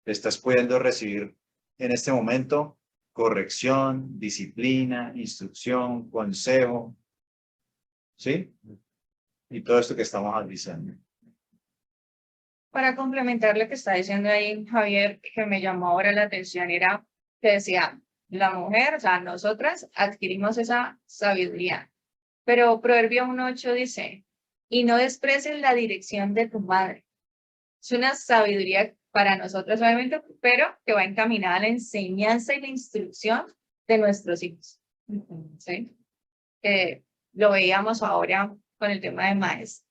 estás pudiendo recibir en este momento corrección, disciplina, instrucción, consejo, ¿sí? Y todo esto que estamos diciendo. Para complementar lo que está diciendo ahí Javier, que me llamó ahora la atención, era que decía, la mujer, o sea, nosotras adquirimos esa sabiduría. Pero Proverbio 1:8 dice, y no desprecies la dirección de tu madre. Es una sabiduría para nosotros obviamente, pero que va encaminada a la enseñanza y la instrucción de nuestros hijos. ¿Sí? Lo veíamos ahora con el tema de maestro.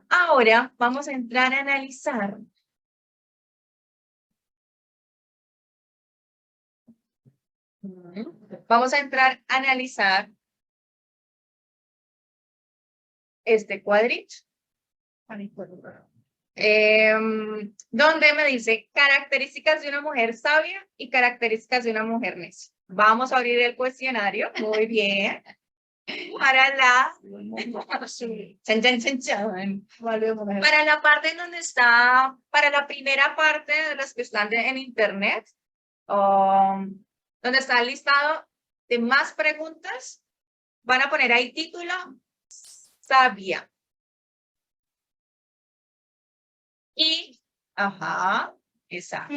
Ahora vamos a entrar a analizar este cuadrito. Donde me dice características de una mujer sabia y características de una mujer necia. Vamos a abrir el cuestionario. Muy bien. Para la para la parte en donde está, para la primera parte de las que están en internet, donde está el listado de más preguntas, van a poner ahí título sabia. Y, exacto.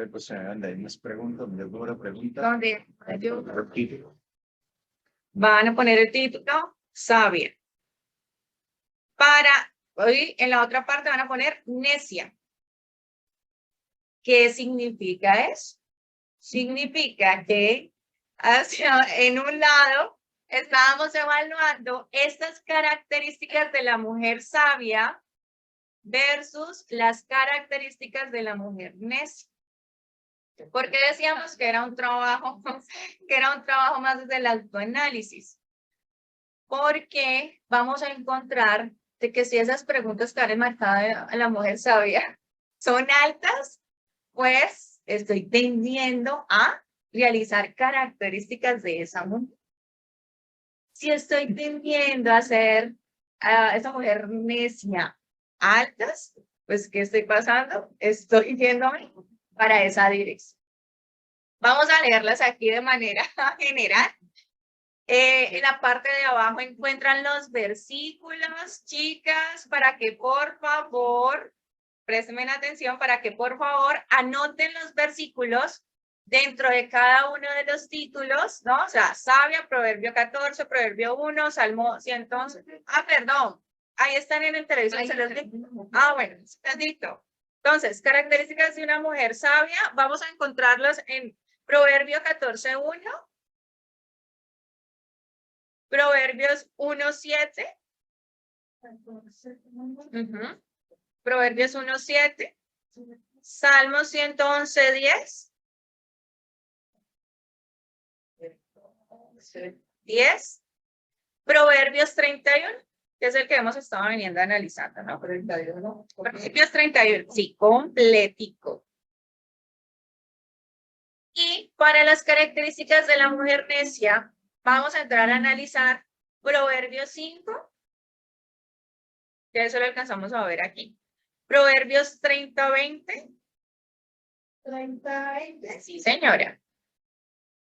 Pues hay más preguntas, una pregunta. ¿Dónde? Van a poner el título sabia. Hoy en la otra parte van a poner necia. ¿Qué significa eso? Significa que en un lado estábamos evaluando estas características de la mujer sabia versus las características de la mujer necia. ¿Por qué decíamos que era un trabajo más desde el autoanálisis? Porque vamos a encontrar de que si esas preguntas que han marcado a la mujer sabia son altas, pues estoy tendiendo a realizar características de esa mujer. Si estoy tendiendo a hacer a esa mujer necia altas, pues ¿qué estoy pasando? Estoy yéndome para esa dirección. Vamos a leerlas aquí de manera general. En la parte de abajo encuentran los versículos, chicas, para que por favor, préstenme atención, para que por favor anoten los versículos dentro de cada uno de los títulos, ¿no? O sea, sabia, Proverbio 14, Proverbio 1, Salmo 111. Perdón, ahí están en el televisor. Bueno, dicto. Entonces, características de una mujer sabia, vamos a encontrarlas en Proverbio 14:1. Proverbios 1:7. Proverbios 1:7. Salmo 111:10. 10. Proverbios 31, que es el que hemos estado viniendo analizando, ¿no? Proverbios 31, sí, completico. Y para las características de la mujer necia, vamos a entrar a analizar Proverbios 5, que eso lo alcanzamos a ver aquí. Proverbios 30:20. 30:20. Sí, señora.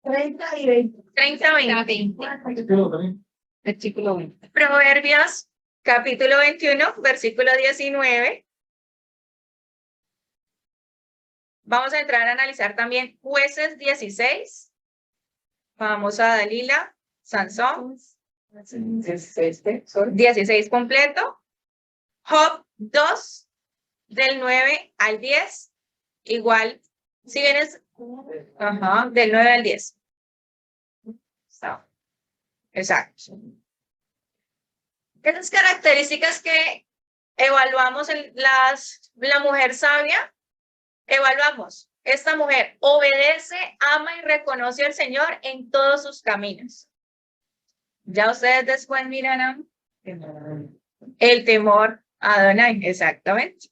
30 y 20. 30:20. Versículo 20. Proverbios, capítulo 21, versículo 19. Vamos a entrar a analizar también Jueces 16. Vamos a Dalila, Sansón. 16 completo. Job 2, del 9 al 10. Igual, si vienes, del 9 al 10. Exacto. Esas características que evaluamos en la mujer sabia, evaluamos. Esta mujer obedece, ama y reconoce al Señor en todos sus caminos. Ya ustedes después mirarán el temor a Adonai, exactamente.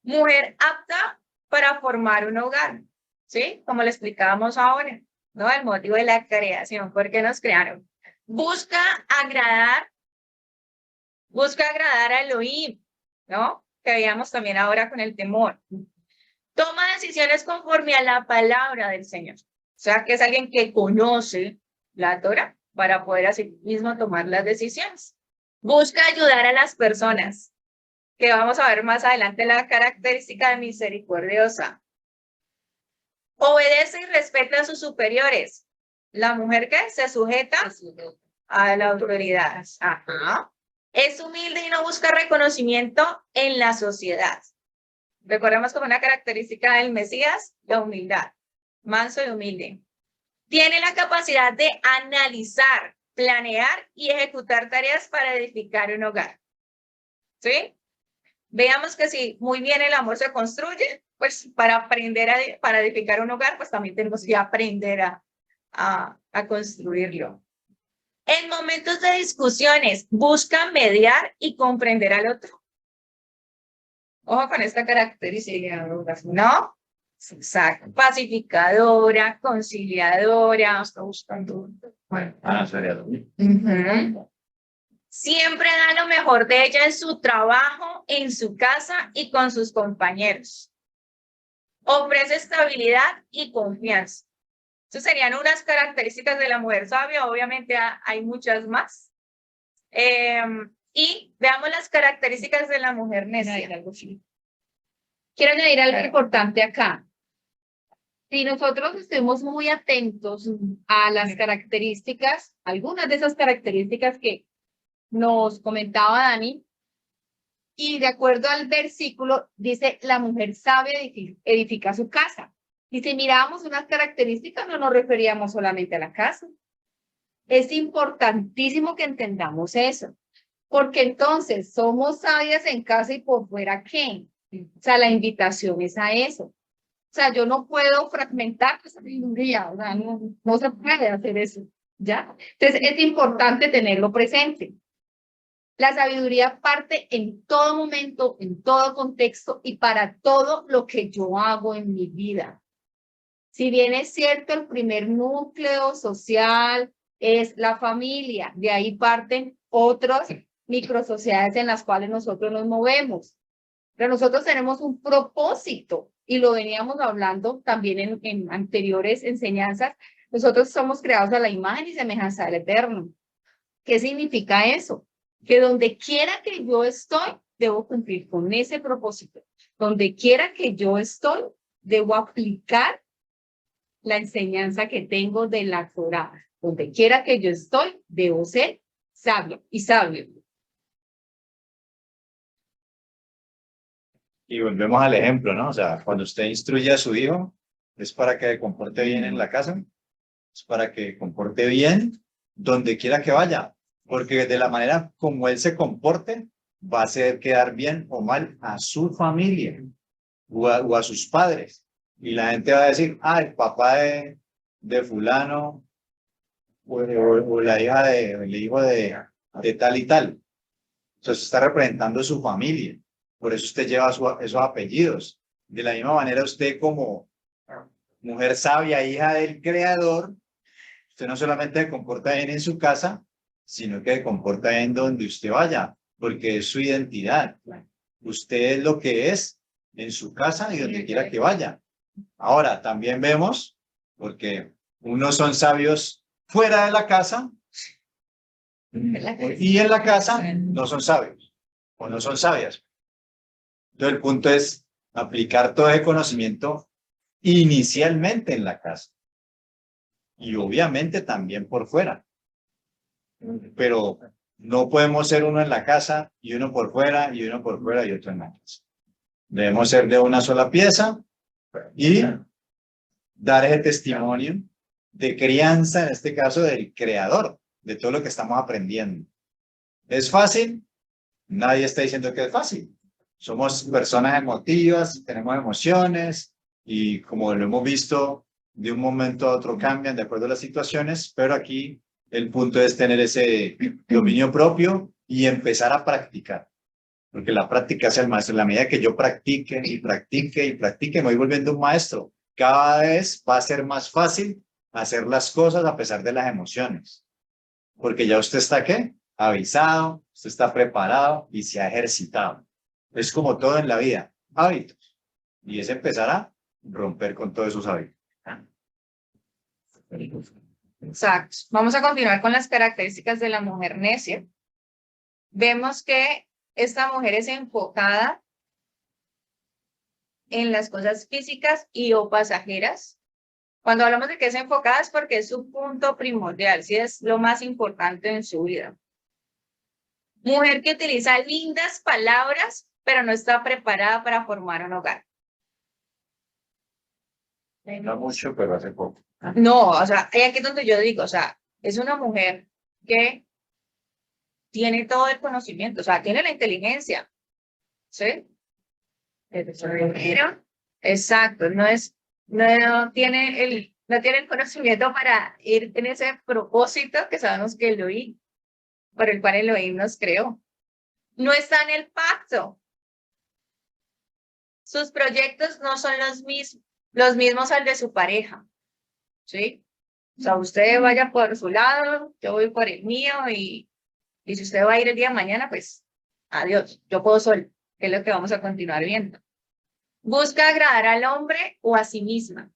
Mujer apta para formar un hogar, ¿sí? Como le explicábamos ahora, ¿no? El motivo de la creación, ¿por qué nos crearon? Busca agradar a Elohim, ¿no? Que veíamos también ahora con el temor. Toma decisiones conforme a la palabra del Señor. O sea, que es alguien que conoce la Torah para poder así mismo tomar las decisiones. Busca ayudar a las personas, que vamos a ver más adelante la característica de misericordiosa. Obedece y respeta a sus superiores. La mujer que se sujeta a la autoridad. Es humilde y no busca reconocimiento en la sociedad. Recordemos como una característica del Mesías, la humildad. Manso y humilde. Tiene la capacidad de analizar, planear y ejecutar tareas para edificar un hogar. ¿Sí? Veamos que si muy bien el amor se construye, pues para aprender para edificar un hogar, pues también tenemos que aprender a construirlo. En momentos de discusiones, buscan mediar y comprender al otro. Ojo con esta característica, ¿no? Exacto. Pacificadora, conciliadora, está buscando. Bueno, sería lo mismo. Siempre da lo mejor de ella en su trabajo, en su casa y con sus compañeros. Ofrece estabilidad y confianza. Esas serían unas características de la mujer sabia. Obviamente hay muchas más. Y veamos las características de la mujer necia. Quiero añadir algo importante acá. Si nosotros estemos muy atentos a las características, algunas de esas características que nos comentaba Dani, y de acuerdo al versículo, dice, la mujer sabia edifica su casa. Y si miramos unas características, no nos referíamos solamente a la casa. Es importantísimo que entendamos eso, porque entonces somos sabias en casa y por fuera, ¿qué? O sea, la invitación es a eso. O sea, yo no puedo fragmentar esa sabiduría, o sea, no se puede hacer eso, ¿ya? Entonces, es importante tenerlo presente. La sabiduría parte en todo momento, en todo contexto y para todo lo que yo hago en mi vida. Si bien es cierto, el primer núcleo social es la familia, de ahí parten otras microsociedades en las cuales nosotros nos movemos. Pero nosotros tenemos un propósito y lo veníamos hablando también en anteriores enseñanzas. Nosotros somos creados a la imagen y semejanza del Eterno. ¿Qué significa eso? Que donde quiera que yo estoy, debo cumplir con ese propósito. Donde quiera que yo estoy, debo aplicar la enseñanza que tengo de la Torá. Donde quiera que yo estoy, debo ser sabio y sabio. Y volvemos al ejemplo, ¿no? O sea, cuando usted instruye a su hijo, es para que comporte bien en la casa, es para que comporte bien donde quiera que vaya, porque de la manera como él se comporte, va a hacer quedar bien o mal a su familia o a sus padres. Y la gente va a decir, ah, el papá de fulano o la hija el hijo de tal y tal. Entonces está representando su familia. Por eso usted lleva esos apellidos. De la misma manera, usted como mujer sabia, hija del Creador, usted no solamente se comporta bien en su casa, sino que se comporta bien donde usted vaya, porque es su identidad. Usted es lo que es en su casa y donde quiera que vaya. Ahora, también vemos, porque unos son sabios fuera de la casa y en la casa no son sabios o no son sabias. Entonces, el punto es aplicar todo ese conocimiento inicialmente en la casa y obviamente también por fuera. Pero no podemos ser uno en la casa y uno por fuera y uno por fuera y otro en la casa. Debemos ser de una sola pieza y dar ese testimonio de crianza, en este caso del creador, de todo lo que estamos aprendiendo. ¿Es fácil? Nadie está diciendo que es fácil. Somos personas emotivas, tenemos emociones y como lo hemos visto, de un momento a otro cambian de acuerdo a las situaciones, pero aquí el punto es tener ese dominio propio y empezar a practicar. Porque la práctica es el maestro. En la medida que yo practique y practique y practique, me voy volviendo un maestro. Cada vez va a ser más fácil hacer las cosas a pesar de las emociones. Porque ya usted está, ¿qué? Avisado, usted está preparado y se ha ejercitado. Es como todo en la vida, hábitos. Y es empezar a romper con todos esos hábitos. Exacto. Vamos a continuar con las características de la mujer necia. Vemos que esta mujer es enfocada en las cosas físicas y o pasajeras. Cuando hablamos de que es enfocada es porque es su punto primordial, sí es lo más importante en su vida. Mujer que utiliza lindas palabras, pero no está preparada para formar un hogar. No mucho, pero hace poco. No, o sea, aquí es donde yo digo, o sea, es una mujer que tiene todo el conocimiento, o sea, tiene la inteligencia, ¿sí? Pero, exacto, no tiene el conocimiento para ir en ese propósito que sabemos que Elohim, por el cual Elohim nos creó. No está en el pacto. Sus proyectos no son los mismos al de su pareja, ¿sí? O sea, usted vaya por su lado, yo voy por el mío y si usted va a ir el día de mañana, pues adiós, yo puedo solo, que es lo que vamos a continuar viendo. Busca agradar al hombre o a sí misma.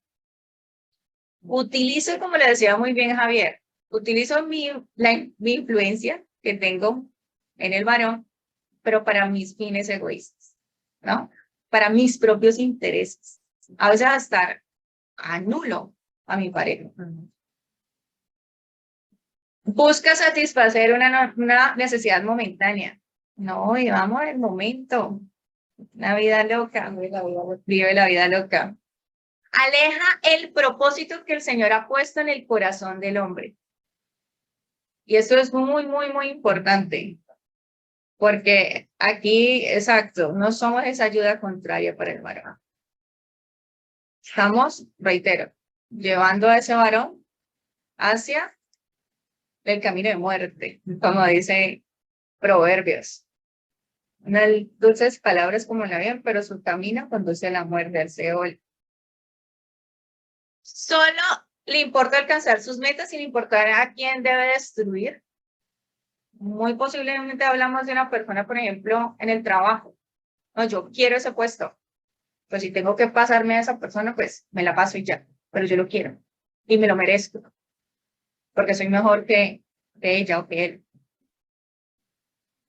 Utilizo, como le decía muy bien Javier, utilizo mi influencia que tengo en el varón, pero para mis fines egoístas, ¿no? Para mis propios intereses. A veces hasta anulo a mi pareja. Busca satisfacer una necesidad momentánea. No, vivamos el momento. Una vida loca. Vive la vida loca. Aleja el propósito que el Señor ha puesto en el corazón del hombre. Y esto es muy, muy, muy importante. Porque aquí, exacto, no somos esa ayuda contraria para el varón. Estamos, reitero, llevando a ese varón hacia el camino de muerte, como dice Proverbios. Unas dulces palabras como la ven, pero su camino conduce a la muerte, al Seol. Solo le importa alcanzar sus metas sin importar a quién debe destruir. Muy posiblemente hablamos de una persona, por ejemplo, en el trabajo. No, yo quiero ese puesto. Pues si tengo que pasarme a esa persona, pues me la paso y ya. Pero yo lo quiero y me lo merezco. Porque soy mejor que ella o que él.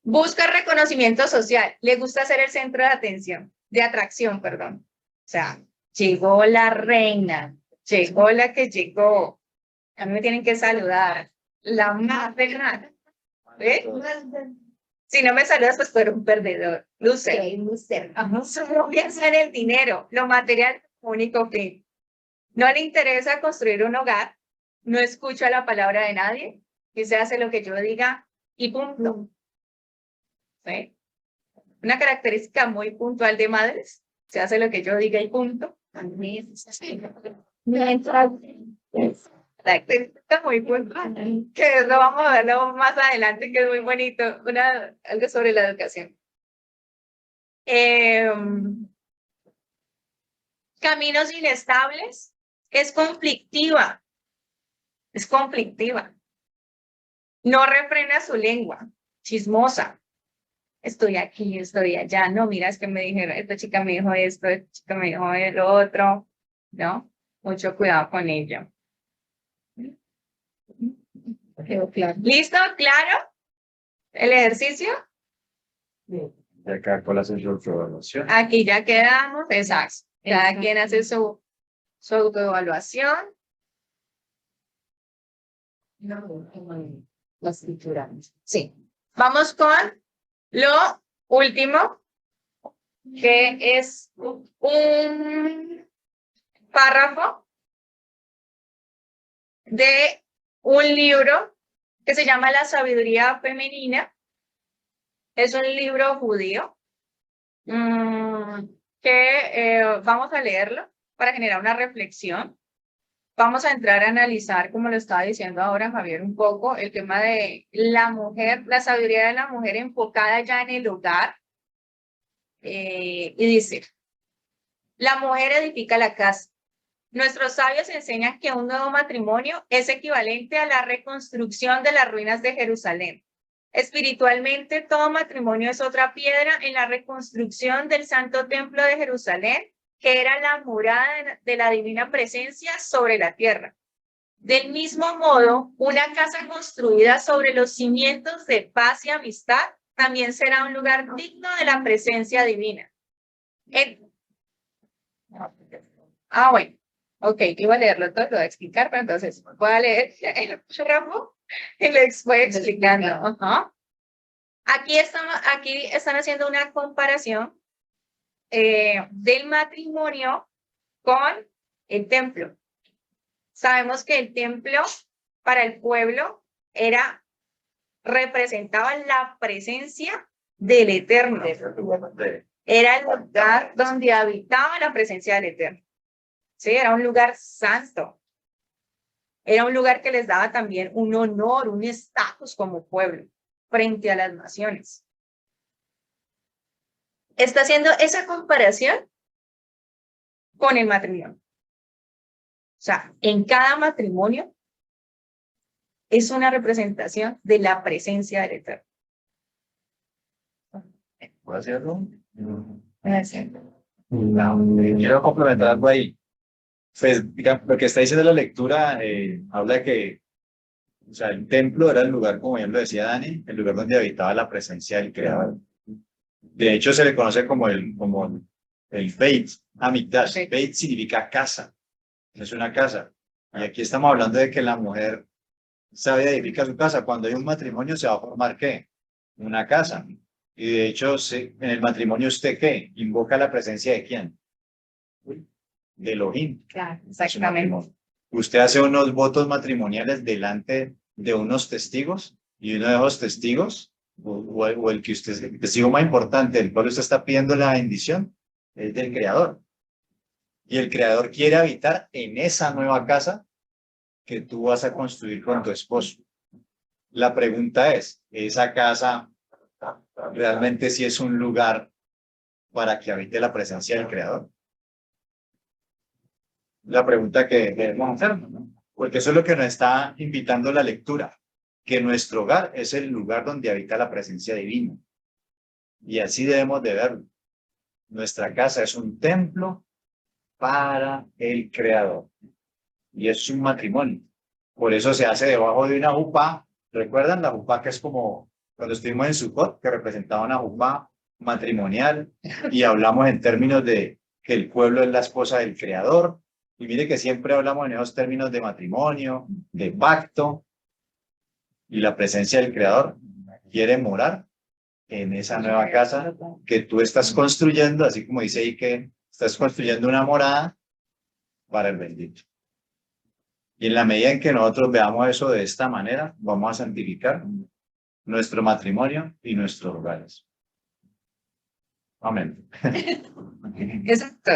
Busca reconocimiento social. Le gusta ser el centro de atracción, perdón. O sea, llegó la reina, llegó la que llegó. A mí me tienen que saludar. La más de nada. ¿Eh? Si no me saludas, pues tú eres un perdedor. Loser. Loser. Solo piensa en el dinero, lo material, único fin. No le interesa construir un hogar, no escucha la palabra de nadie, y se hace lo que yo diga y punto. ¿Sí? Una característica muy puntual de madres, se hace lo que yo diga y punto. Característica muy puntual, que lo vamos a verlo más adelante, que es muy bonito, algo sobre la educación. Caminos inestables, es conflictiva. Es conflictiva. No refrena su lengua, chismosa. Estoy aquí, estoy allá. No, mira, es que me dijeron, esta chica me dijo esto, esta chica me dijo lo otro. ¿No? Mucho cuidado con ello. Quedó claro. ¿Listo? ¿Claro? ¿El ejercicio? Y acá con la evaluación. Aquí ya quedamos. Exacto. Cada quien hace su autoevaluación. La escritura. Sí. Vamos con lo último, que es un párrafo de un libro que se llama La sabiduría femenina. Es un libro judío que vamos a leerlo para generar una reflexión. Vamos a entrar a analizar, como lo estaba diciendo ahora Javier, un poco el tema de la mujer, la sabiduría de la mujer enfocada ya en el hogar. Y dice, la mujer edifica la casa. Nuestros sabios enseñan que un nuevo matrimonio es equivalente a la reconstrucción de las ruinas de Jerusalén. Espiritualmente, todo matrimonio es otra piedra en la reconstrucción del Santo Templo de Jerusalén, que era la morada de la divina presencia sobre la tierra. Del mismo modo, una casa construida sobre los cimientos de paz y amistad también será un lugar digno de la presencia divina. Bueno. Ok, iba a leerlo todo, lo voy a explicar, pero entonces voy a leer el párrafo y les voy explicando. Aquí están haciendo una comparación del matrimonio con el templo. Sabemos que el templo para el pueblo representaba la presencia del Eterno. Era el lugar donde habitaba la presencia del Eterno. Sí, era un lugar santo. Era un lugar que les daba también un honor, un estatus como pueblo frente a las naciones. Está haciendo esa comparación con el matrimonio. O sea, en cada matrimonio es una representación de la presencia del Eterno. ¿Puedo hacerlo? No. Quiero complementar algo ahí. Pues, digamos, lo que está diciendo la lectura habla de que, o sea, el templo era el lugar, como bien lo decía Dani, el lugar donde habitaba la presencia del Creador. De hecho, se le conoce como el Beit Hamikdash. Sí. Beit significa casa, es una casa. Y aquí estamos hablando de que la mujer sabe edificar su casa. Cuando hay un matrimonio se va a formar, ¿qué? Una casa. Y de hecho, en el matrimonio, ¿usted qué? Invoca la presencia de quién? De Elohim. Claro, Su exactamente. matrimonio. Usted hace unos votos matrimoniales delante de unos testigos y uno de esos testigos, o el que usted, el testigo más importante, el cual usted está pidiendo la bendición, es del Creador. Y el Creador quiere habitar en esa nueva casa que tú vas a construir con tu esposo. La pregunta es, ¿esa casa realmente sí es un lugar para que habite la presencia del Creador? La pregunta que debemos hacernos, ¿no? Porque eso es lo que nos está invitando la lectura, que nuestro hogar es el lugar donde habita la presencia divina. Y así debemos de verlo. Nuestra casa es un templo para el Creador. Y es un matrimonio. Por eso se hace debajo de una jupá. ¿Recuerdan la jupá que es como cuando estuvimos en Sukkot, que representaba una jupá matrimonial? Y hablamos en términos de que el pueblo es la esposa del Creador. Y mire que siempre hablamos en esos términos de matrimonio, de pacto, y la presencia del Creador quiere morar en esa nueva casa que tú estás construyendo, así como dice ahí que estás construyendo una morada para el bendito. Y en la medida en que nosotros veamos eso de esta manera, vamos a santificar nuestro matrimonio y nuestros hogares. Amén. Exacto.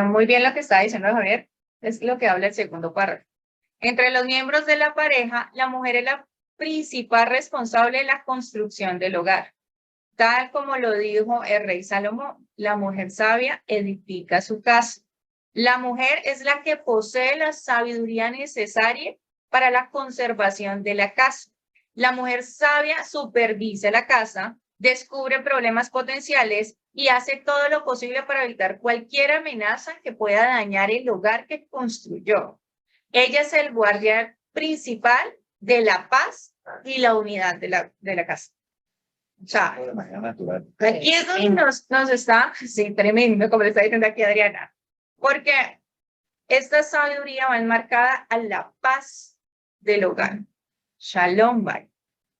Muy bien lo que está diciendo Javier, es lo que habla el segundo párrafo. Entre los miembros de la pareja, la mujer es la principal responsable de la construcción del hogar. Tal como lo dijo el rey Salomón, la mujer sabia edifica su casa. La mujer es la que posee la sabiduría necesaria para la conservación de la casa. La mujer sabia supervisa la casa, descubre problemas potenciales y hace todo lo posible para evitar cualquier amenaza que pueda dañar el hogar que construyó. Ella es el guardián principal de la paz y la unidad de la casa. O sea, De manera natural. aquí es donde nos está, sí, tremendo, como le está diciendo aquí Adriana, porque esta sabiduría va enmarcada a la paz del hogar. Shalom, bye.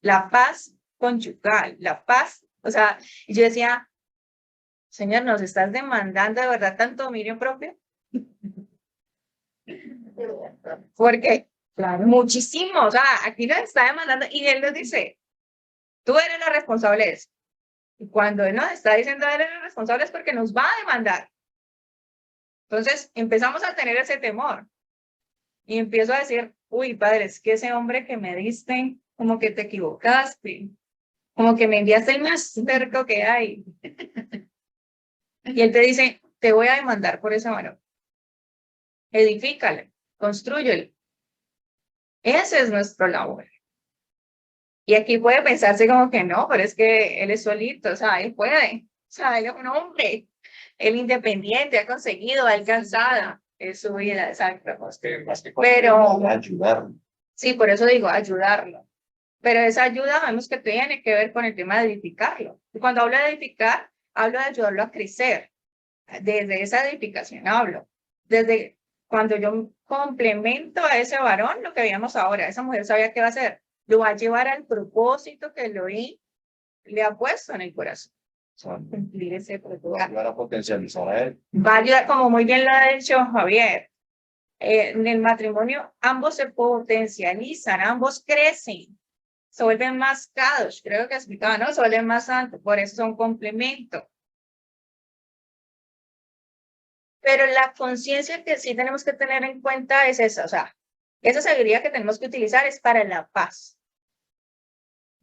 La paz conyugal, la paz, o sea, yo decía, Señor, ¿nos estás demandando de verdad tanto dominio propio? Porque, claro, muchísimo, o sea, aquí nos está demandando y Él nos dice, tú eres la responsable de eso. Y cuando Él nos está diciendo, eres el responsable es porque nos va a demandar. Entonces, empezamos a tener ese temor. Y empiezo a decir, uy, padre, es que ese hombre que me diste, como que te equivocaste, como que me enviaste el más cerco que hay. Y Él te dice, te voy a demandar por ese varón. Edifícale, construyele. Ese es nuestro labor. Y aquí puede pensarse como que no, pero es que él es solito, o sea, él puede. O sea, él es un hombre, él independiente, ha conseguido, ha alcanzado en su vida, exacto. Pero, ayudarlo. sí, por eso digo, ayudarlo. Pero esa ayuda vemos que tiene que ver con el tema de edificarlo. Y cuando hablo de edificar, hablo de ayudarlo a crecer. Desde esa edificación hablo. Desde cuando yo complemento a ese varón, lo que veíamos ahora, esa mujer sabía qué va a hacer. Lo va a llevar al propósito que lo vi le ha puesto en el corazón. O sea, cumplir ese propósito. Ayudar a potencializar a él. Va a ayudar, como muy bien lo ha dicho Javier, en el matrimonio ambos se potencializan, ambos crecen, se vuelven más kadosh, creo que explicaba, ¿no? Se vuelven más santos, por eso son complemento. Pero la conciencia que sí tenemos que tener en cuenta es esa, o sea, esa sabiduría que tenemos que utilizar es para la paz,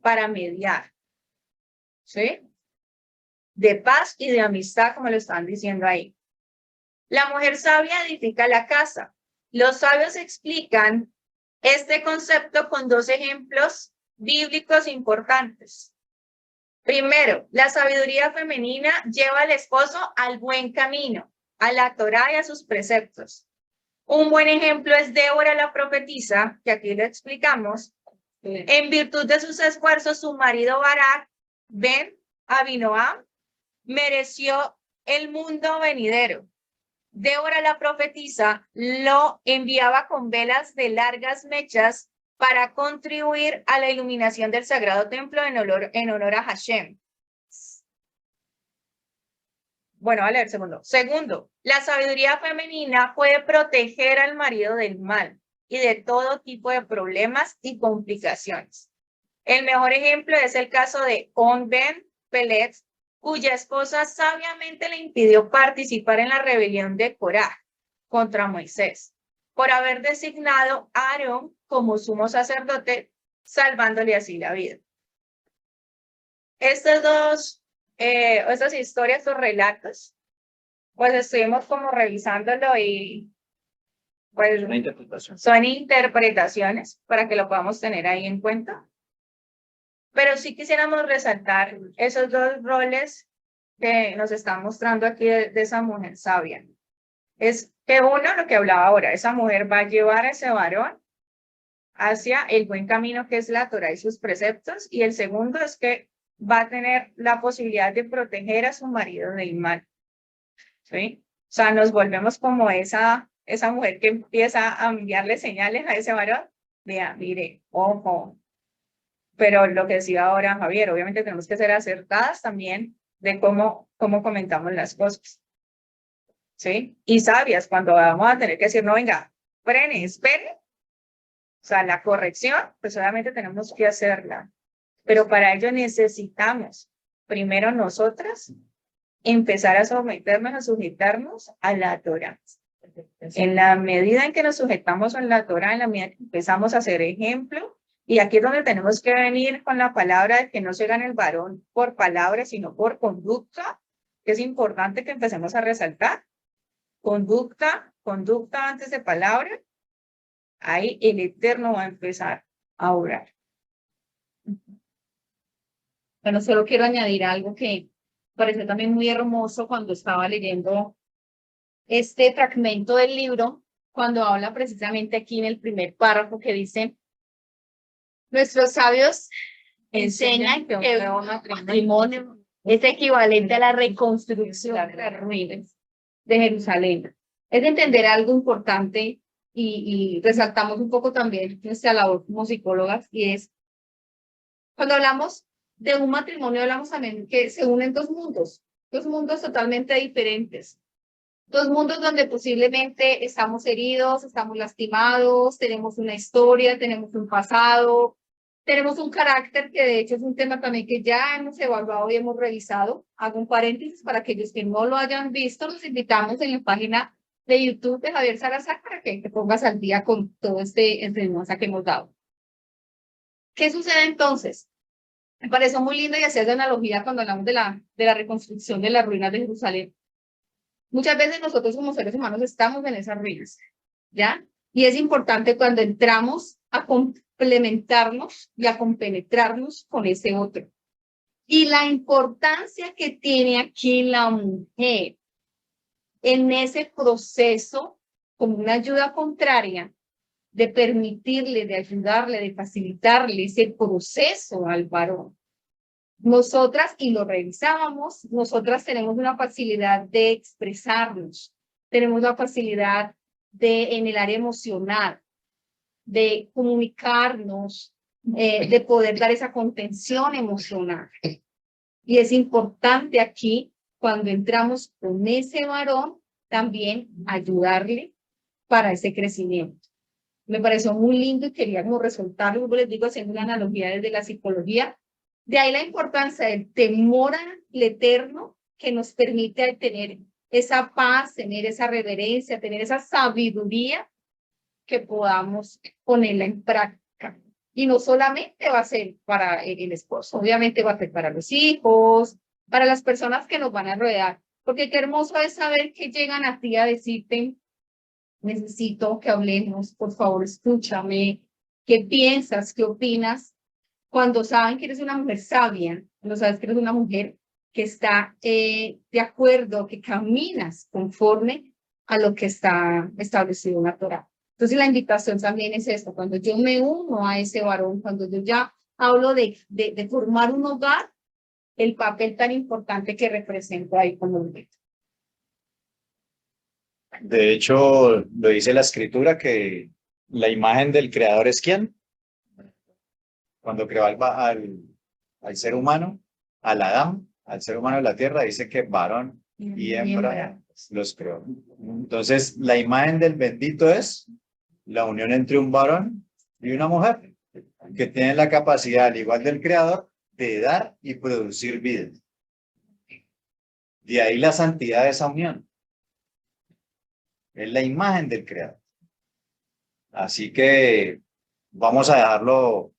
para mediar, ¿sí? De paz y de amistad, como lo están diciendo ahí. La mujer sabia edifica la casa. Los sabios explican este concepto con dos ejemplos bíblicos importantes. Primero, la sabiduría femenina lleva al esposo al buen camino, a la Torá y a sus preceptos. Un buen ejemplo es Débora la profetisa, que aquí lo explicamos. En virtud de sus esfuerzos, su marido Barak ben Abinoam mereció el mundo venidero. Débora la profetisa lo enviaba con velas de largas mechas para contribuir a la iluminación del sagrado templo en honor a Hashem. Bueno, a leer segundo. Segundo, la sabiduría femenina puede proteger al marido del mal y de todo tipo de problemas y complicaciones. El mejor ejemplo es el caso de On Ben Pelet, cuya esposa sabiamente le impidió participar en la rebelión de Corá contra Moisés, por haber designado a Aarón como sumo sacerdote, salvándole así la vida. Estas historias, estos relatos, pues estuvimos como revisándolo y pues Una interpretación. son interpretaciones para que lo podamos tener ahí en cuenta. Pero sí quisiéramos resaltar esos dos roles que nos están mostrando aquí de esa mujer sabia. Es que uno, lo que hablaba ahora, esa mujer va a llevar a ese varón hacia el buen camino que es la Torá y sus preceptos, y el segundo es que va a tener la posibilidad de proteger a su marido del mal. ¿Sí? O sea, nos volvemos como esa mujer que empieza a enviarle señales a ese varón. Vea, mire, ojo. Pero lo que decía ahora Javier, obviamente tenemos que ser acertadas también de cómo comentamos las cosas. ¿Sí? Y sabias cuando vamos a tener que decir, no, venga, frene, espere. O sea, la corrección, pues obviamente tenemos que hacerla. Pero para ello necesitamos, primero nosotras, empezar a someternos, a sujetarnos a la Torá. En la medida en que nos sujetamos a la Torá, en la medida que empezamos a hacer ejemplo, y aquí es donde tenemos que venir con la palabra de que no se gane el varón por palabra, sino por conducta, que es importante que empecemos a resaltar. Conducta antes de palabra, ahí el Eterno va a empezar a orar. Bueno, solo quiero añadir algo que pareció también muy hermoso cuando estaba leyendo este fragmento del libro, cuando habla precisamente aquí en el primer párrafo que dice, nuestros sabios enseñan que un matrimonio es equivalente a la reconstrucción de las ruinas de Jerusalén. Es entender algo importante y resaltamos un poco también nuestra labor como psicólogas, y es, cuando hablamos de un matrimonio, hablamos también que se unen dos mundos totalmente diferentes. Dos mundos donde posiblemente estamos heridos, estamos lastimados, tenemos una historia, tenemos un pasado, tenemos un carácter que de hecho es un tema también que ya hemos evaluado y hemos revisado. Hago un paréntesis para aquellos que no lo hayan visto, los invitamos en la página de YouTube de Javier Salazar para que te pongas al día con todo este enseñanza que hemos dado. ¿Qué sucede entonces? Me pareció muy lindo y hacías de analogía cuando hablamos de la reconstrucción de las ruinas de Jerusalén. Muchas veces nosotros como seres humanos estamos en esas ruinas, ¿ya? Y es importante cuando entramos a complementarnos y a compenetrarnos con ese otro. Y la importancia que tiene aquí la mujer en ese proceso, como una ayuda contraria, de permitirle, de ayudarle, de facilitarle ese proceso al varón. Nosotras, y lo revisábamos, nosotras tenemos una facilidad de expresarnos, tenemos la facilidad en el área emocional, de comunicarnos, de poder dar esa contención emocional. Y es importante aquí, cuando entramos con ese varón, también ayudarle para ese crecimiento. Me pareció muy lindo y quería como resaltarlo, como les digo, haciendo una analogía desde la psicología. De ahí la importancia del temor al eterno que nos permite tener esa paz, tener esa reverencia, tener esa sabiduría que podamos ponerla en práctica. Y no solamente va a ser para el esposo, obviamente va a ser para los hijos, para las personas que nos van a rodear. Porque qué hermoso es saber que llegan a ti a decirte, necesito que hablemos, por favor, escúchame, ¿qué piensas, qué opinas? Cuando saben que eres una mujer sabia, cuando sabes que eres una mujer que está de acuerdo, que caminas conforme a lo que está establecido en la Torá. Entonces la invitación también es esto, cuando yo me uno a ese varón, cuando yo ya hablo de formar un hogar, el papel tan importante que represento ahí como mujer. De hecho, lo dice la escritura que la imagen del creador es ¿quién? Cuando creó al ser humano, al Adán, al ser humano de la tierra, dice que varón y hembra los creó. Entonces, la imagen del bendito es la unión entre un varón y una mujer, que tienen la capacidad, al igual del creador, de dar y producir vida. De ahí la santidad de esa unión. Es la imagen del creador. Así que vamos a dejarlo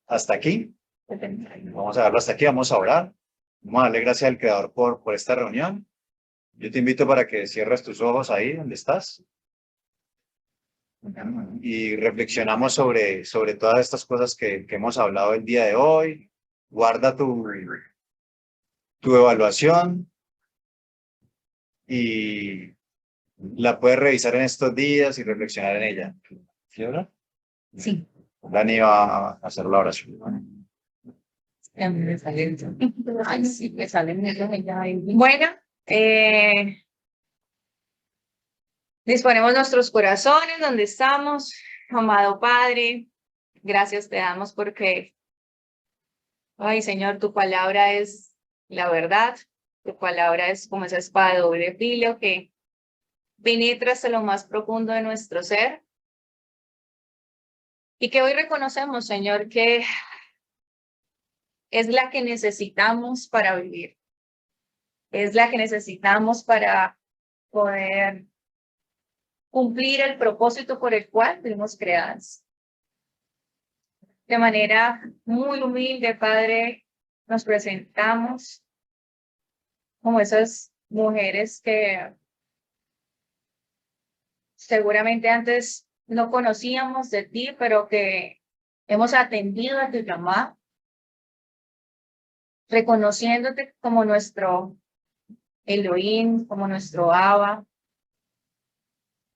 hasta aquí. Vamos a dejarlo hasta aquí, vamos a orar. Vamos a darle gracias al creador por esta reunión. Yo te invito para que cierres tus ojos ahí donde estás. Y reflexionamos sobre todas estas cosas que hemos hablado el día de hoy. Guarda tu evaluación y la puedes revisar en estos días y reflexionar en ella. ¿Sí, verdad? Sí. Dani va a hacer la oración. Ay, sí, me salen Bueno, disponemos nuestros corazones donde estamos. Amado Padre, gracias te damos porque, ay Señor, tu palabra es la verdad. Tu palabra es como esa espada de doble filo que penetra hasta lo más profundo de nuestro ser. Y que hoy reconocemos, Señor, que es la que necesitamos para vivir. Es la que necesitamos para poder cumplir el propósito por el cual fuimos creadas. De manera muy humilde, Padre, nos presentamos como esas mujeres que seguramente antes no conocíamos de ti, pero que hemos atendido a tu llamado, reconociéndote como nuestro Elohim, como nuestro Abba,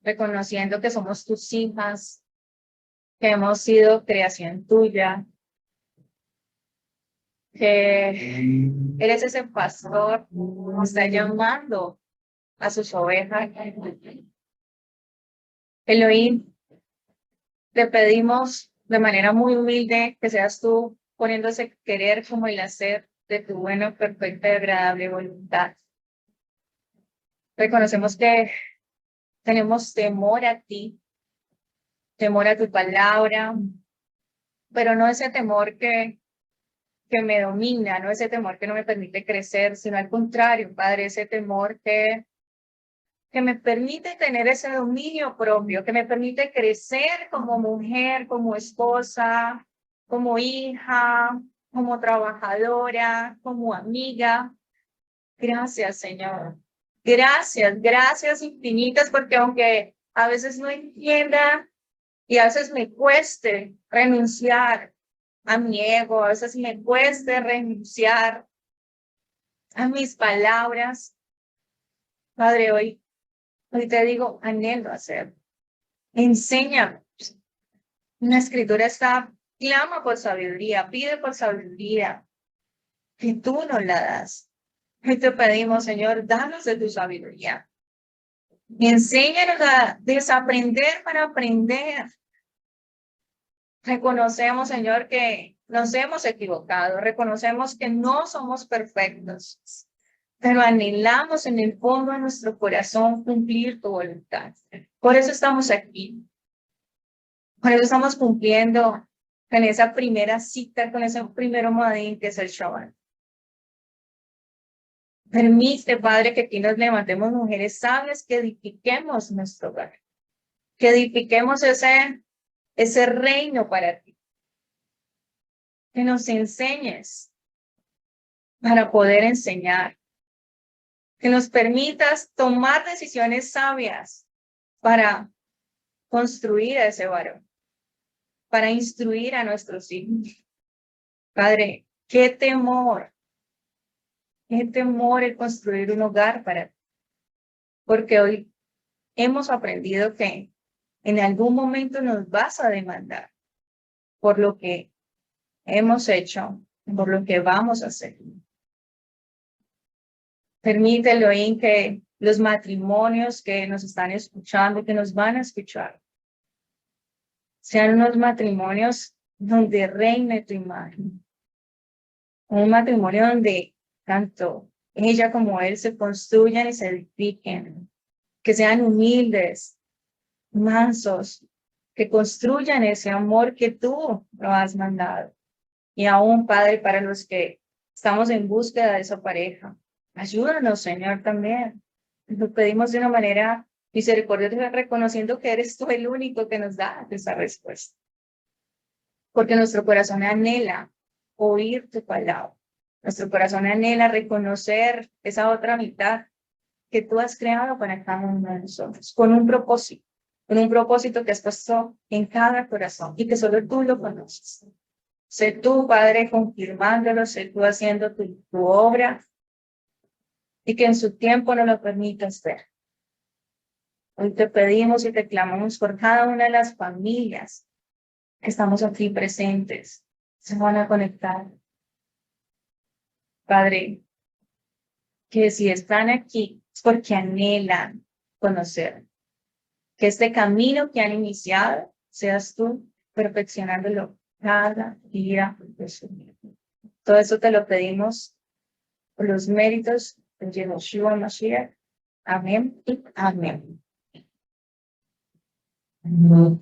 reconociendo que somos tus hijas, que hemos sido creación tuya, que eres ese pastor que está llamando a sus ovejas. Elohim, te pedimos de manera muy humilde que seas tú poniendo ese querer como el hacer de tu buena, perfecta y agradable voluntad. Reconocemos que tenemos temor a ti, temor a tu palabra, pero no ese temor que me domina, no ese temor que no me permite crecer, sino al contrario, Padre, ese temor que me permite tener ese dominio propio, que me permite crecer como mujer, como esposa, como hija, como trabajadora, como amiga. Gracias, Señor. Gracias, gracias infinitas, porque aunque a veces no entienda y a veces me cueste renunciar a mi ego, a veces me cueste renunciar a mis palabras, Padre, hoy te digo, anhelo hacer. Enséñame. La escritura está, clama por sabiduría, pide por sabiduría, que tú nos la das. Hoy te pedimos, Señor, danos de tu sabiduría. Y enséñanos a desaprender para aprender. Reconocemos, Señor, que nos hemos equivocado, reconocemos que no somos perfectos, pero anhelamos en el fondo de nuestro corazón cumplir tu voluntad. Por eso estamos aquí. Por eso estamos cumpliendo con esa primera cita, con ese primero Moadín que es el Shabbat. Permite, Padre, que aquí nos levantemos mujeres sabias, que edifiquemos nuestro hogar, que edifiquemos ese reino para ti, que nos enseñes para poder enseñar, que nos permitas tomar decisiones sabias para construir a ese varón, para instruir a nuestros hijos. Padre, qué temor el construir un hogar para ti, porque hoy hemos aprendido que en algún momento nos vas a demandar por lo que hemos hecho, por lo que vamos a hacer. Permítelo, Elohim, que los matrimonios que nos están escuchando, que nos van a escuchar, sean unos matrimonios donde reine tu imagen. Un matrimonio donde tanto ella como él se construyan y se edifiquen, que sean humildes, mansos, que construyan ese amor que tú lo has mandado. Y aún, Padre, para los que estamos en búsqueda de esa pareja, ayúdanos, Señor, también. Lo pedimos de una manera misericordiosa, reconociendo que eres tú el único que nos da esa respuesta. Porque nuestro corazón anhela oír tu palabra. Nuestro corazón anhela reconocer esa otra mitad que tú has creado para cada uno de nosotros, con un propósito que has puesto en cada corazón y que solo tú lo conoces. Sé tú, Padre, confirmándolo, sé tú haciendo tu obra y que en su tiempo nos lo permitas ver. Hoy te pedimos y te clamamos por cada una de las familias que estamos aquí presentes, se van a conectar. Padre, que si están aquí es porque anhelan conocer, que este camino que han iniciado seas tú perfeccionándolo cada día de su vida. Todo eso te lo pedimos por los méritos de Yeshua Mashiach. Amén y amén. Mm.